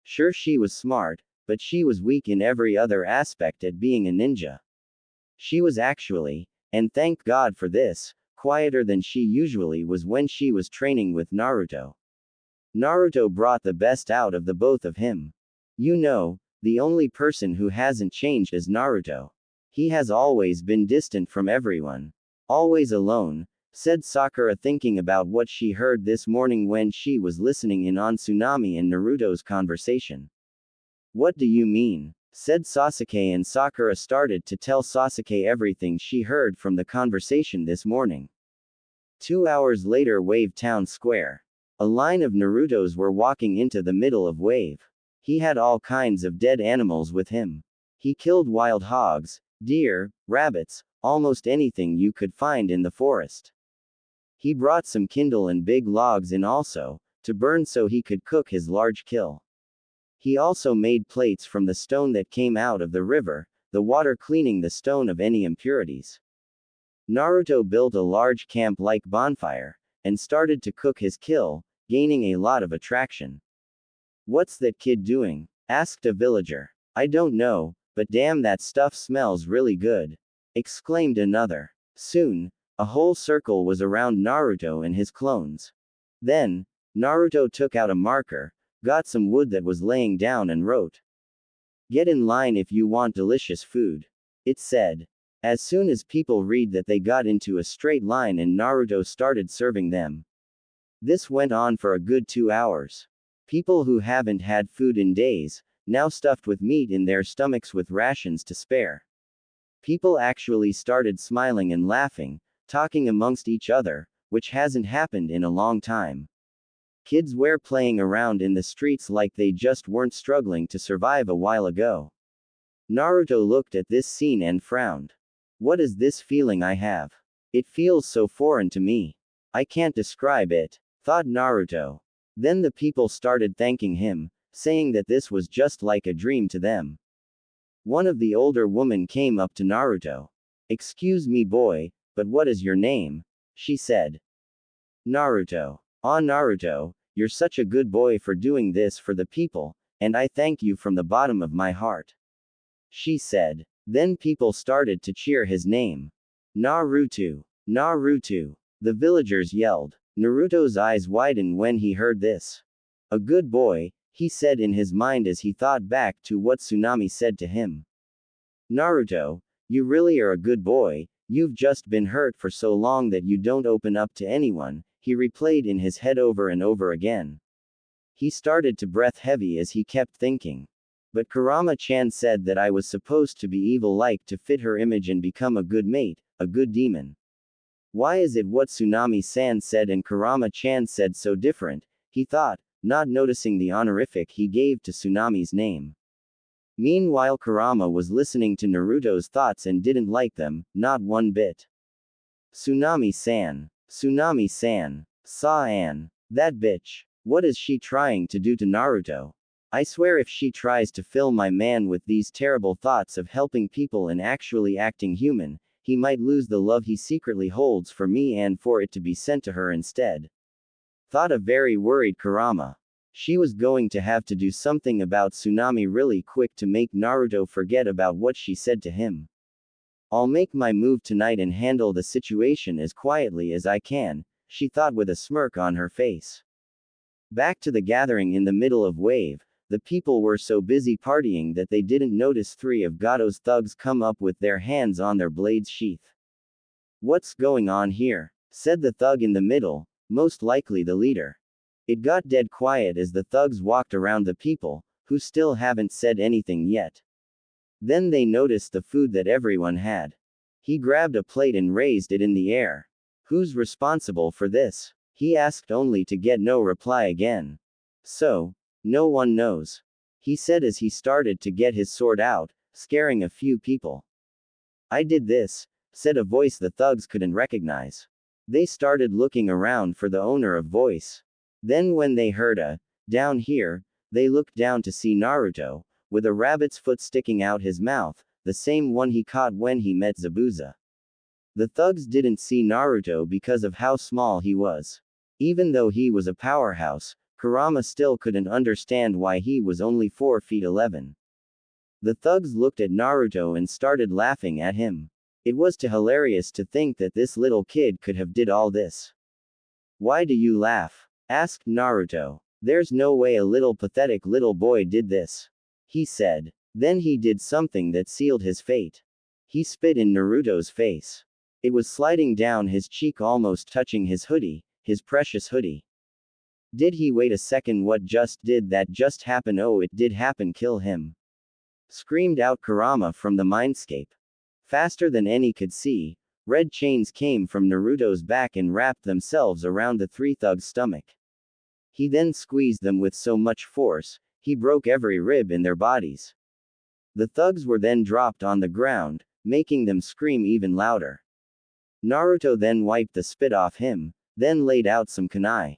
Sure, she was smart, but she was weak in every other aspect at being a ninja. She was actually, and thank God for this, quieter than she usually was when she was training with Naruto. Naruto brought the best out of the both of him. You know, the only person who hasn't changed is Naruto. He has always been distant from everyone. Always alone, said Sakura, thinking about what she heard this morning when she was listening in on Tsunami and Naruto's conversation. What do you mean? Said Sasuke, and Sakura started to tell Sasuke everything she heard from the conversation this morning. 2 hours later, Wave Town Square. A line of Narutos were walking into the middle of Wave. He had all kinds of dead animals with him. He killed wild hogs, deer, rabbits, almost anything you could find in the forest. He brought some kindle and big logs in also, to burn so he could cook his large kill. He also made plates from the stone that came out of the river, the water cleaning the stone of any impurities. Naruto built a large camp-like bonfire, and started to cook his kill, gaining a lot of attraction. What's that kid doing? Asked a villager. I don't know, but damn, that stuff smells really good, exclaimed another. Soon, a whole circle was around Naruto and his clones. Then, Naruto took out a marker, got some wood that was laying down, and wrote, "Get in line if you want delicious food," it said. As soon as people read that, they got into a straight line and Naruto started serving them. This went on for a good 2 hours. People who haven't had food in days, now stuffed with meat in their stomachs with rations to spare. People actually started smiling and laughing, talking amongst each other, which hasn't happened in a long time. Kids were playing around in the streets like they just weren't struggling to survive a while ago. Naruto looked at this scene and frowned. What is this feeling I have? It feels so foreign to me. I can't describe it, thought Naruto. Then the people started thanking him, saying that this was just like a dream to them. One of the older women came up to Naruto. Excuse me, boy, but what is your name? She said. Naruto. Ah, Naruto, you're such a good boy for doing this for the people, and I thank you from the bottom of my heart, she said. Then people started to cheer his name. Naruto. Naruto. The villagers yelled. Naruto's eyes widened when he heard this. A good boy, he said in his mind as he thought back to what Tsunami said to him. Naruto, you really are a good boy, you've just been hurt for so long that you don't open up to anyone, he replayed in his head over and over again. He started to breath heavy as he kept thinking. But Kurama-chan said that I was supposed to be evil-like to fit her image and become a good mate, a good demon. Why is it what Tsunami-san said and Kurama-chan said so different, he thought, not noticing the honorific he gave to Tsunami's name. Meanwhile, Kurama was listening to Naruto's thoughts and didn't like them, not one bit. Tsunami-san. Tsunami-san. Sa-an. That bitch. What is she trying to do to Naruto? I swear if she tries to fill my man with these terrible thoughts of helping people and actually acting human, he might lose the love he secretly holds for me and for it to be sent to her instead. Thought a very worried Kurama. She was going to have to do something about Tsunami really quick to make Naruto forget about what she said to him. I'll make my move tonight and handle the situation as quietly as I can, she thought with a smirk on her face. Back to the gathering in the middle of Wave, The people were so busy partying that they didn't notice three of Gato's thugs come up with their hands on their blades' sheath. "What's going on here?" said the thug in the middle, most likely the leader. It got dead quiet as the thugs walked around the people, who still haven't said anything yet. Then they noticed the food that everyone had. He grabbed a plate and raised it in the air. "Who's responsible for this?" he asked, only to get no reply again. "So, no one knows," he said as he started to get his sword out, scaring a few people. "I did this," said a voice the thugs couldn't recognize. They started looking around for the owner of voice. Then when they heard a "down here," they looked down to see Naruto, with a rabbit's foot sticking out his mouth, the same one he caught when he met Zabuza. The thugs didn't see Naruto because of how small he was. Even though he was a powerhouse, Kurama still couldn't understand why he was only 4 feet 11. The thugs looked at Naruto and started laughing at him. It was too hilarious to think that this little kid could have did all this. "Why do you laugh?" asked Naruto. "There's no way a little pathetic little boy did this," he said. Then he did something that sealed his fate. He spit in Naruto's face. It was sliding down his cheek, almost touching his hoodie, his precious hoodie. "Did he wait a second? What just did that just happen? Oh, it did happen, kill him!" screamed out Kurama from the mindscape. Faster than any could see, red chains came from Naruto's back and wrapped themselves around the three thugs' stomach. He then squeezed them with so much force, he broke every rib in their bodies. The thugs were then dropped on the ground, making them scream even louder. Naruto then wiped the spit off him, then laid out some kunai.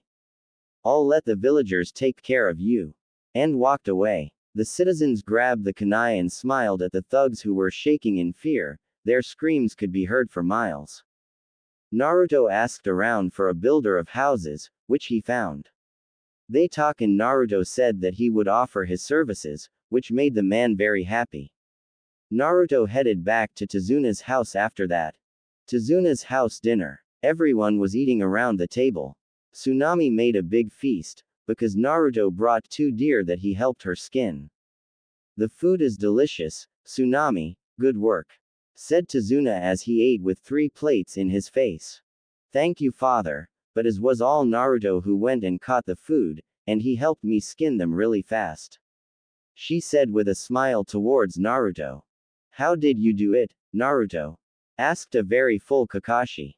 "I'll let the villagers take care of you," and walked away. The citizens grabbed the kunai and smiled at the thugs who were shaking in fear. Their screams could be heard for miles. Naruto asked around for a builder of houses, which he found. They talked and Naruto said that he would offer his services, which made the man very happy. Naruto headed back to Tazuna's house after that. Tazuna's house dinner. Everyone was eating around the table. Tsunami made a big feast, because Naruto brought 2 deer that he helped her skin. "The food is delicious, Tsunami, good work," said Tazuna as he ate with 3 plates in his face. "Thank you, father," but as was all Naruto who went and caught the food, and he helped me skin them really fast, she said with a smile towards Naruto. "How did you do it, Naruto?" asked a very full Kakashi.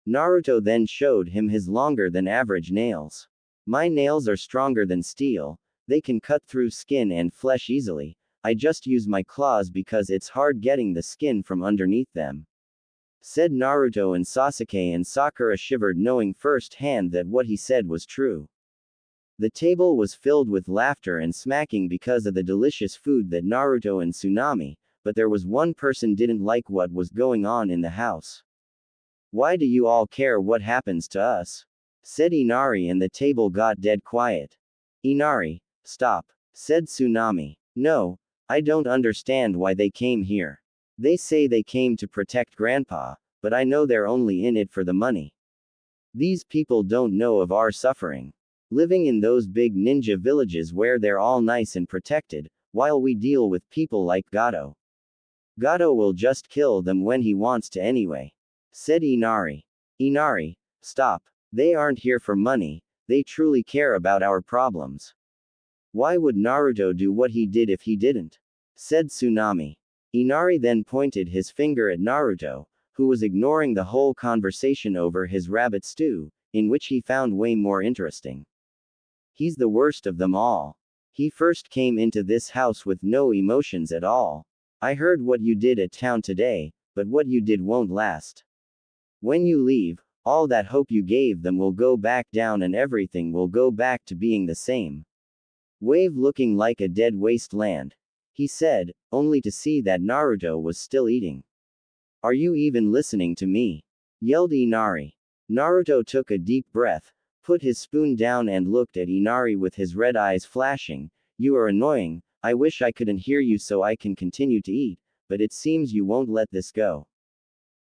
Naruto then showed him his longer than average nails. "My nails are stronger than steel, they can cut through skin and flesh easily. I just use my claws because it's hard getting the skin from underneath them," said Naruto, and Sasuke and Sakura shivered, knowing firsthand that what he said was true. The table was filled with laughter and smacking because of the delicious food that Naruto and Tsunami, but there was one person didn't like what was going on in the house. "Why do you all care what happens to us?" said Inari, and the table got dead quiet. "Inari, stop," said Tsunami. "No, I don't understand why they came here. They say they came to protect Grandpa, but I know they're only in it for the money. These people don't know of our suffering. Living in those big ninja villages where they're all nice and protected, while we deal with people like Gato. Gato will just kill them when he wants to anyway," said Inari. "Inari, stop. They aren't here for money, they truly care about our problems. Why would Naruto do what he did if he didn't?" said Tsunami. Inari then pointed his finger at Naruto, who was ignoring the whole conversation over his rabbit stew, in which he found way more interesting. "He's the worst of them all. He first came into this house with no emotions at all. I heard what you did at town today, but what you did won't last. When you leave, all that hope you gave them will go back down and everything will go back to being the same. Wave looking like a dead wasteland," he said, only to see that Naruto was still eating. "Are you even listening to me?" yelled Inari. Naruto took a deep breath, put his spoon down and looked at Inari with his red eyes flashing. "You are annoying, I wish I couldn't hear you so I can continue to eat, but it seems you won't let this go."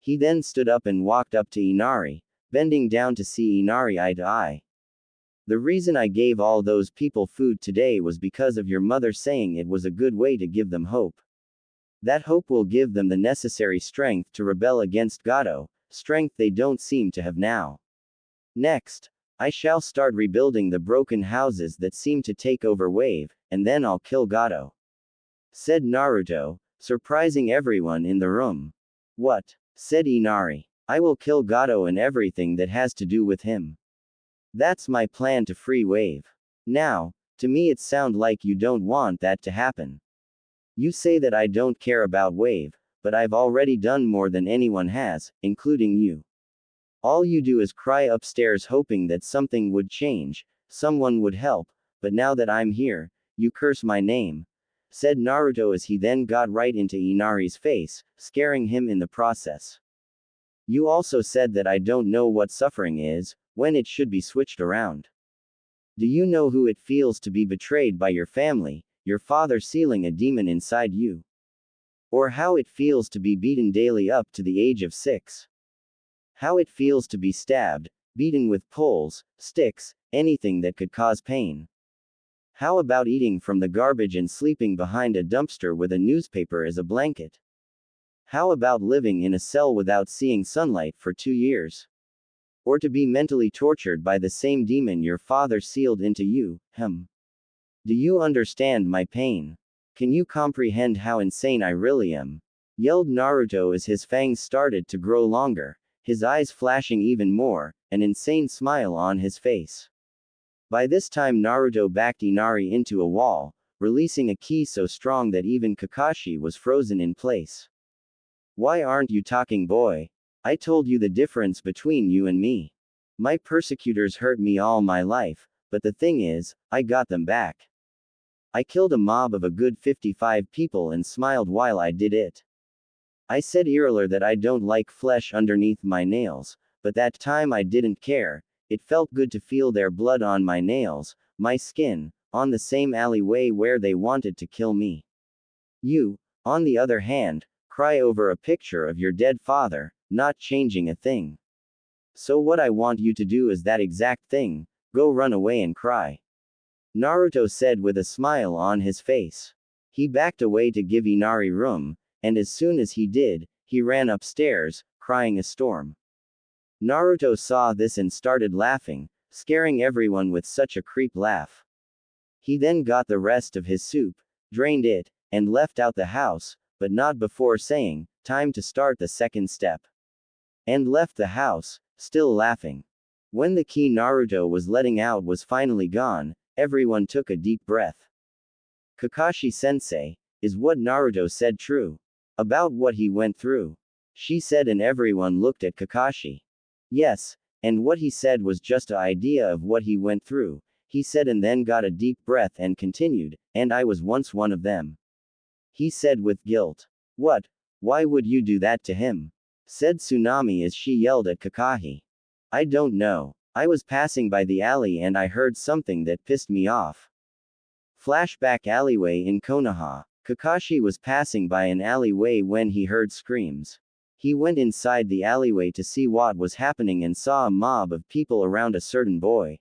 He then stood up and walked up to Inari, bending down to see Inari eye to eye. The reason I gave all those people food today was because of your mother saying it was a good way to give them hope. That hope will give them the necessary strength to rebel against Gato, strength they don't seem to have now. Next, I shall start rebuilding the broken houses that seem to take over Wave, and then I'll kill Gato," said Naruto, surprising everyone in the room. "What?" said Inari. "I will kill Gato and everything that has to do with him. That's my plan to free Wave. Now, to me it sounds like you don't want that to happen. You say that I don't care about Wave, but I've already done more than anyone has, including you. All you do is cry upstairs hoping that something would change, someone would help, but now that I'm here, you curse my name," said Naruto as he then got right into Inari's face, scaring him in the process. "You also said that I don't know what suffering is, when it should be switched around. Do you know who it feels to be betrayed by your family, your father sealing a demon inside you? Or how it feels to be beaten daily up to the age of 6? How it feels to be stabbed, beaten with poles, sticks, anything that could cause pain? How about eating from the garbage and sleeping behind a dumpster with a newspaper as a blanket? How about living in a cell without seeing sunlight for 2 years? Or to be mentally tortured by the same demon your father sealed into you, Do you understand my pain? Can you comprehend how insane I really am?" yelled Naruto as his fangs started to grow longer, his eyes flashing even more, an insane smile on his face. By this time Naruto backed Inari into a wall, releasing a ki so strong that even Kakashi was frozen in place. "Why aren't you talking, boy? I told you the difference between you and me. My persecutors hurt me all my life, but the thing is, I got them back. I killed a mob of a good 55 people and smiled while I did it. I said earlier that I don't like flesh underneath my nails, but that time I didn't care. It felt good to feel their blood on my nails, my skin, on the same alleyway where they wanted to kill me. You, on the other hand, cry over a picture of your dead father, not changing a thing. So what I want you to do is that exact thing, go run away and cry," Naruto said with a smile on his face. He backed away to give Inari room, and as soon as he did, he ran upstairs, crying a storm. Naruto saw this and started laughing, scaring everyone with such a creep laugh. He then got the rest of his soup, drained it, and left out the house, but not before saying, "Time to start the second step," and left the house, still laughing. When the ki Naruto was letting out was finally gone, everyone took a deep breath. "Kakashi-sensei, is what Naruto said true? About what he went through?" she said, and everyone looked at Kakashi. "Yes, and what he said was just an idea of what he went through," he said, and then got a deep breath and continued, "And I was once one of them," he said with guilt. "What? Why would you do that to him?" said Tsunami as she yelled at Kakashi. "I don't know. I was passing by the alley and I heard something that pissed me off." Flashback alleyway in Konoha. Kakashi was passing by an alleyway when he heard screams. He went inside the alleyway to see what was happening and saw a mob of people around a certain boy.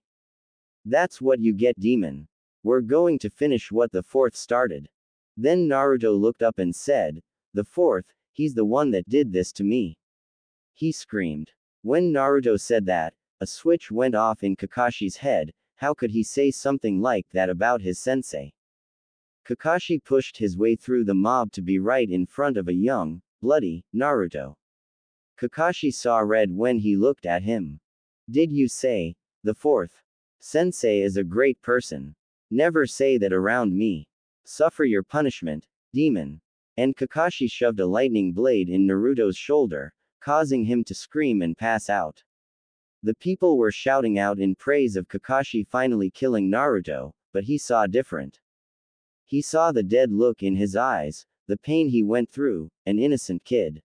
"That's what you get, demon. We're going to finish what the fourth started." Then Naruto looked up and said, "The fourth, he's the one that did this to me," he screamed. When Naruto said that, a switch went off in Kakashi's head. How could he say something like that about his sensei? Kakashi pushed his way through the mob to be right in front of a young, bloody, Naruto. Kakashi saw red when he looked at him. "Did you say, the fourth? Sensei is a great person. Never say that around me. Suffer your punishment, demon." And Kakashi shoved a lightning blade in Naruto's shoulder, causing him to scream and pass out. The people were shouting out in praise of Kakashi finally killing Naruto, but he saw different. He saw the dead look in his eyes, the pain he went through, an innocent kid.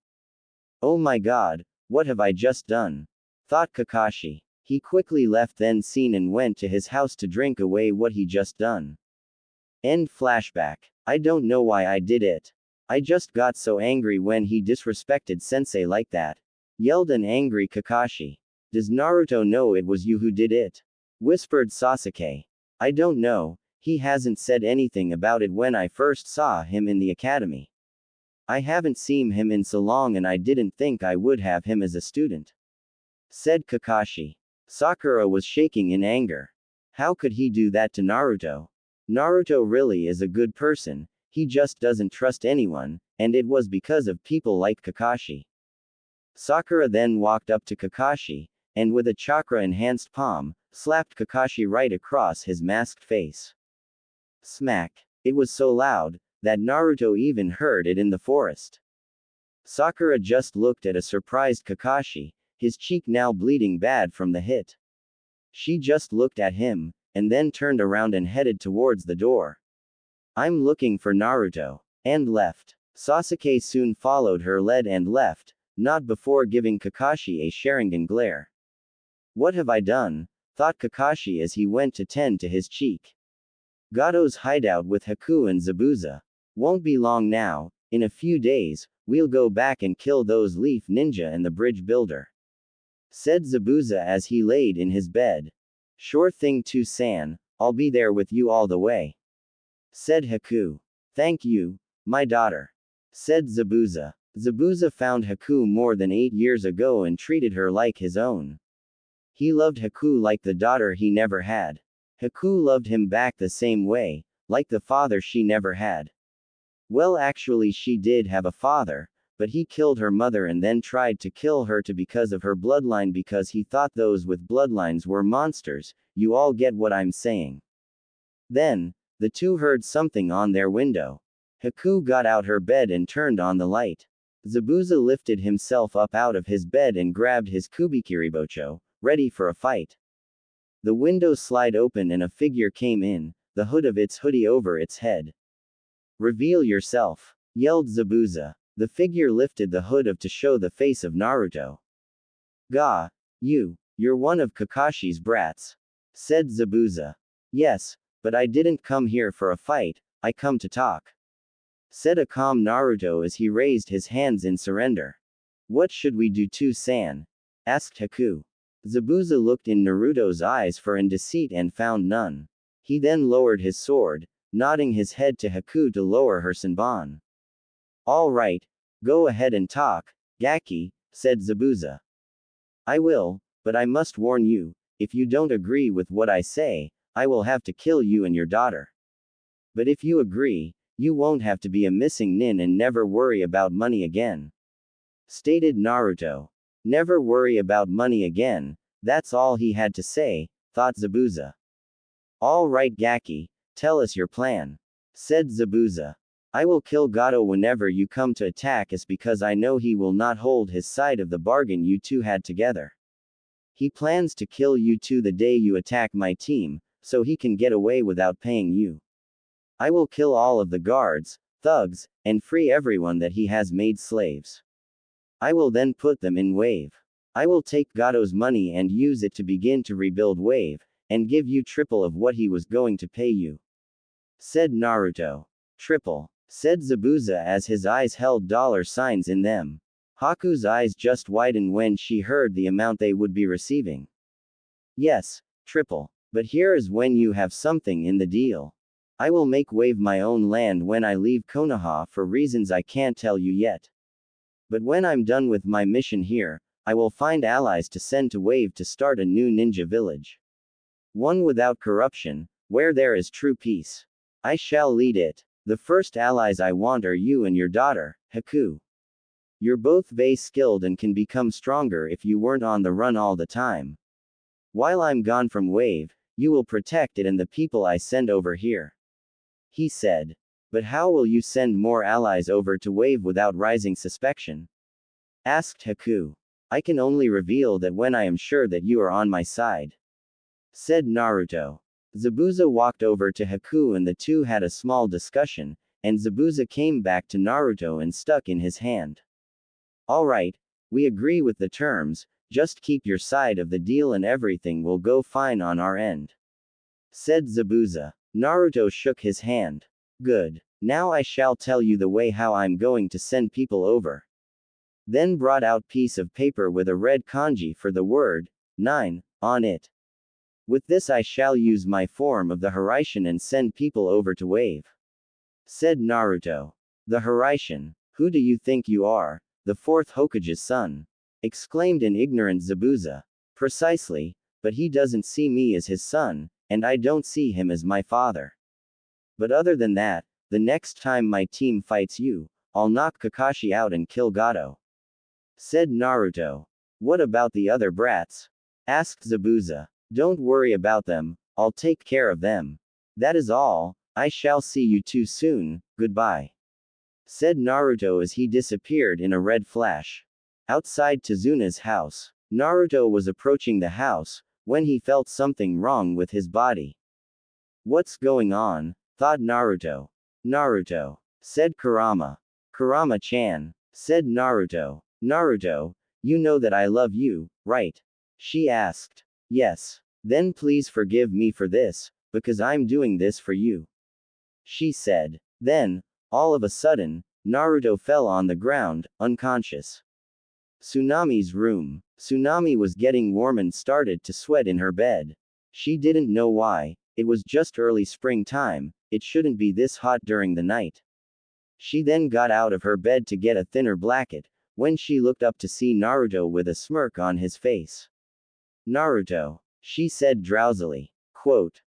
"Oh my god, what have I just done?" thought Kakashi. He quickly left then scene and went to his house to drink away what he just done. End flashback. "I don't know why I did it. I just got so angry when he disrespected sensei like that," yelled an angry Kakashi. "Does Naruto know it was you who did it?" whispered Sasuke. I don't know, he hasn't said anything about it when I first saw him in the academy. I haven't seen him in so long and I didn't think I would have him as a student, said Kakashi. Sakura was shaking in anger. How could he do that to Naruto? Naruto really is a good person, he just doesn't trust anyone, and it was because of people like Kakashi. Sakura then walked up to Kakashi, and with a chakra-enhanced palm, slapped Kakashi right across his masked face. Smack. It was so loud, that Naruto even heard it in the forest. Sakura just looked at a surprised Kakashi, his cheek now bleeding bad from the hit. She just looked at him, and then turned around and headed towards the door. I'm looking for Naruto. And left. Sasuke soon followed her lead and left, not before giving Kakashi a Sharingan glare. What have I done? Thought Kakashi as he went to tend to his cheek. Gato's hideout with Haku and Zabuza. Won't be long now, in a few days, we'll go back and kill those Leaf Ninja and the bridge builder, said Zabuza as he laid in his bed. Sure thing San, I'll be there with you all the way, said Haku. Thank you, my daughter, said Zabuza. Zabuza found Haku more than 8 years ago and treated her like his own. He loved Haku like the daughter he never had. Haku loved him back the same way, like the father she never had. Well, actually, she did have a father, but he killed her mother and then tried to kill her too because of her bloodline because he thought those with bloodlines were monsters. You all get what I'm saying. Then, the two heard something on their window. Haku got out her bed and turned on the light. Zabuza lifted himself up out of his bed and grabbed his Kubikiribocho, ready for a fight. The window slid open and a figure came in, the hood of its hoodie over its head. Reveal yourself, yelled Zabuza. The figure lifted the hood to show the face of Naruto. Gah, you're one of Kakashi's brats, said Zabuza. Yes, but I didn't come here for a fight, I come to talk, said a calm Naruto as he raised his hands in surrender. What should we do San? Asked Haku. Zabuza looked in Naruto's eyes for deceit and found none. He then lowered his sword, nodding his head to Haku to lower her Senbon. All right, go ahead and talk, Gaki, said Zabuza. I will, but I must warn you, if you don't agree with what I say, I will have to kill you and your daughter. But if you agree, you won't have to be a missing nin and never worry about money again, stated Naruto. Never worry about money again, that's all he had to say, thought Zabuza. All right Gaki, tell us your plan, said Zabuza. I will kill Gato whenever you come to attack us because I know he will not hold his side of the bargain you two had together. He plans to kill you two the day you attack my team, so he can get away without paying you. I will kill all of the guards, thugs, and free everyone that he has made slaves. I will then put them in Wave. I will take Gato's money and use it to begin to rebuild Wave, and give you triple of what he was going to pay you, said Naruto. Triple, said Zabuza as his eyes held dollar signs in them. Haku's eyes just widened when she heard the amount they would be receiving. Yes, triple. But here is when you have something in the deal. I will make Wave my own land when I leave Konoha for reasons I can't tell you yet. But when I'm done with my mission here, I will find allies to send to Wave to start a new ninja village. One without corruption, where there is true peace. I shall lead it. The first allies I want are you and your daughter, Haku. You're both very skilled and can become stronger if you weren't on the run all the time. While I'm gone from Wave, you will protect it and the people I send over here, he said. But how will you send more allies over to Wave without rising suspicion? Asked Haku. I can only reveal that when I am sure that you are on my side, said Naruto. Zabuza walked over to Haku and the two had a small discussion, and Zabuza came back to Naruto and stuck in his hand. Alright, we agree with the terms, just keep your side of the deal and everything will go fine on our end, said Zabuza. Naruto shook his hand. Good. Now I shall tell you the way how I'm going to send people over. Then brought out piece of paper with a red kanji for the word 9 on it. With this I shall use my form of the Hiraishin and send people over to wave. Said Naruto. The Hiraishin? Who do you think you are? The fourth Hokage's son. Exclaimed an ignorant Zabuza. Precisely, but he doesn't see me as his son, and I don't see him as my father. But other than that, the next time my team fights you, I'll knock Kakashi out and kill Gato. Said Naruto. What about the other brats? Asked Zabuza. Don't worry about them, I'll take care of them. That is all, I shall see you two soon, goodbye. Said Naruto as he disappeared in a red flash. Outside Tazuna's house, Naruto was approaching the house, when he felt something wrong with his body. What's going on? Thought Naruto. Naruto. Said Kurama. Kurama-chan. Said Naruto. Naruto, you know that I love you, right? She asked. Yes. Then please forgive me for this, because I'm doing this for you. She said. Then, all of a sudden, Naruto fell on the ground, unconscious. Tsunami's room. Tsunami was getting warm and started to sweat in her bed. She didn't know why, it was just early springtime, it shouldn't be this hot during the night. She then got out of her bed to get a thinner blanket, when she looked up to see Naruto with a smirk on his face. Naruto, she said drowsily. Quote,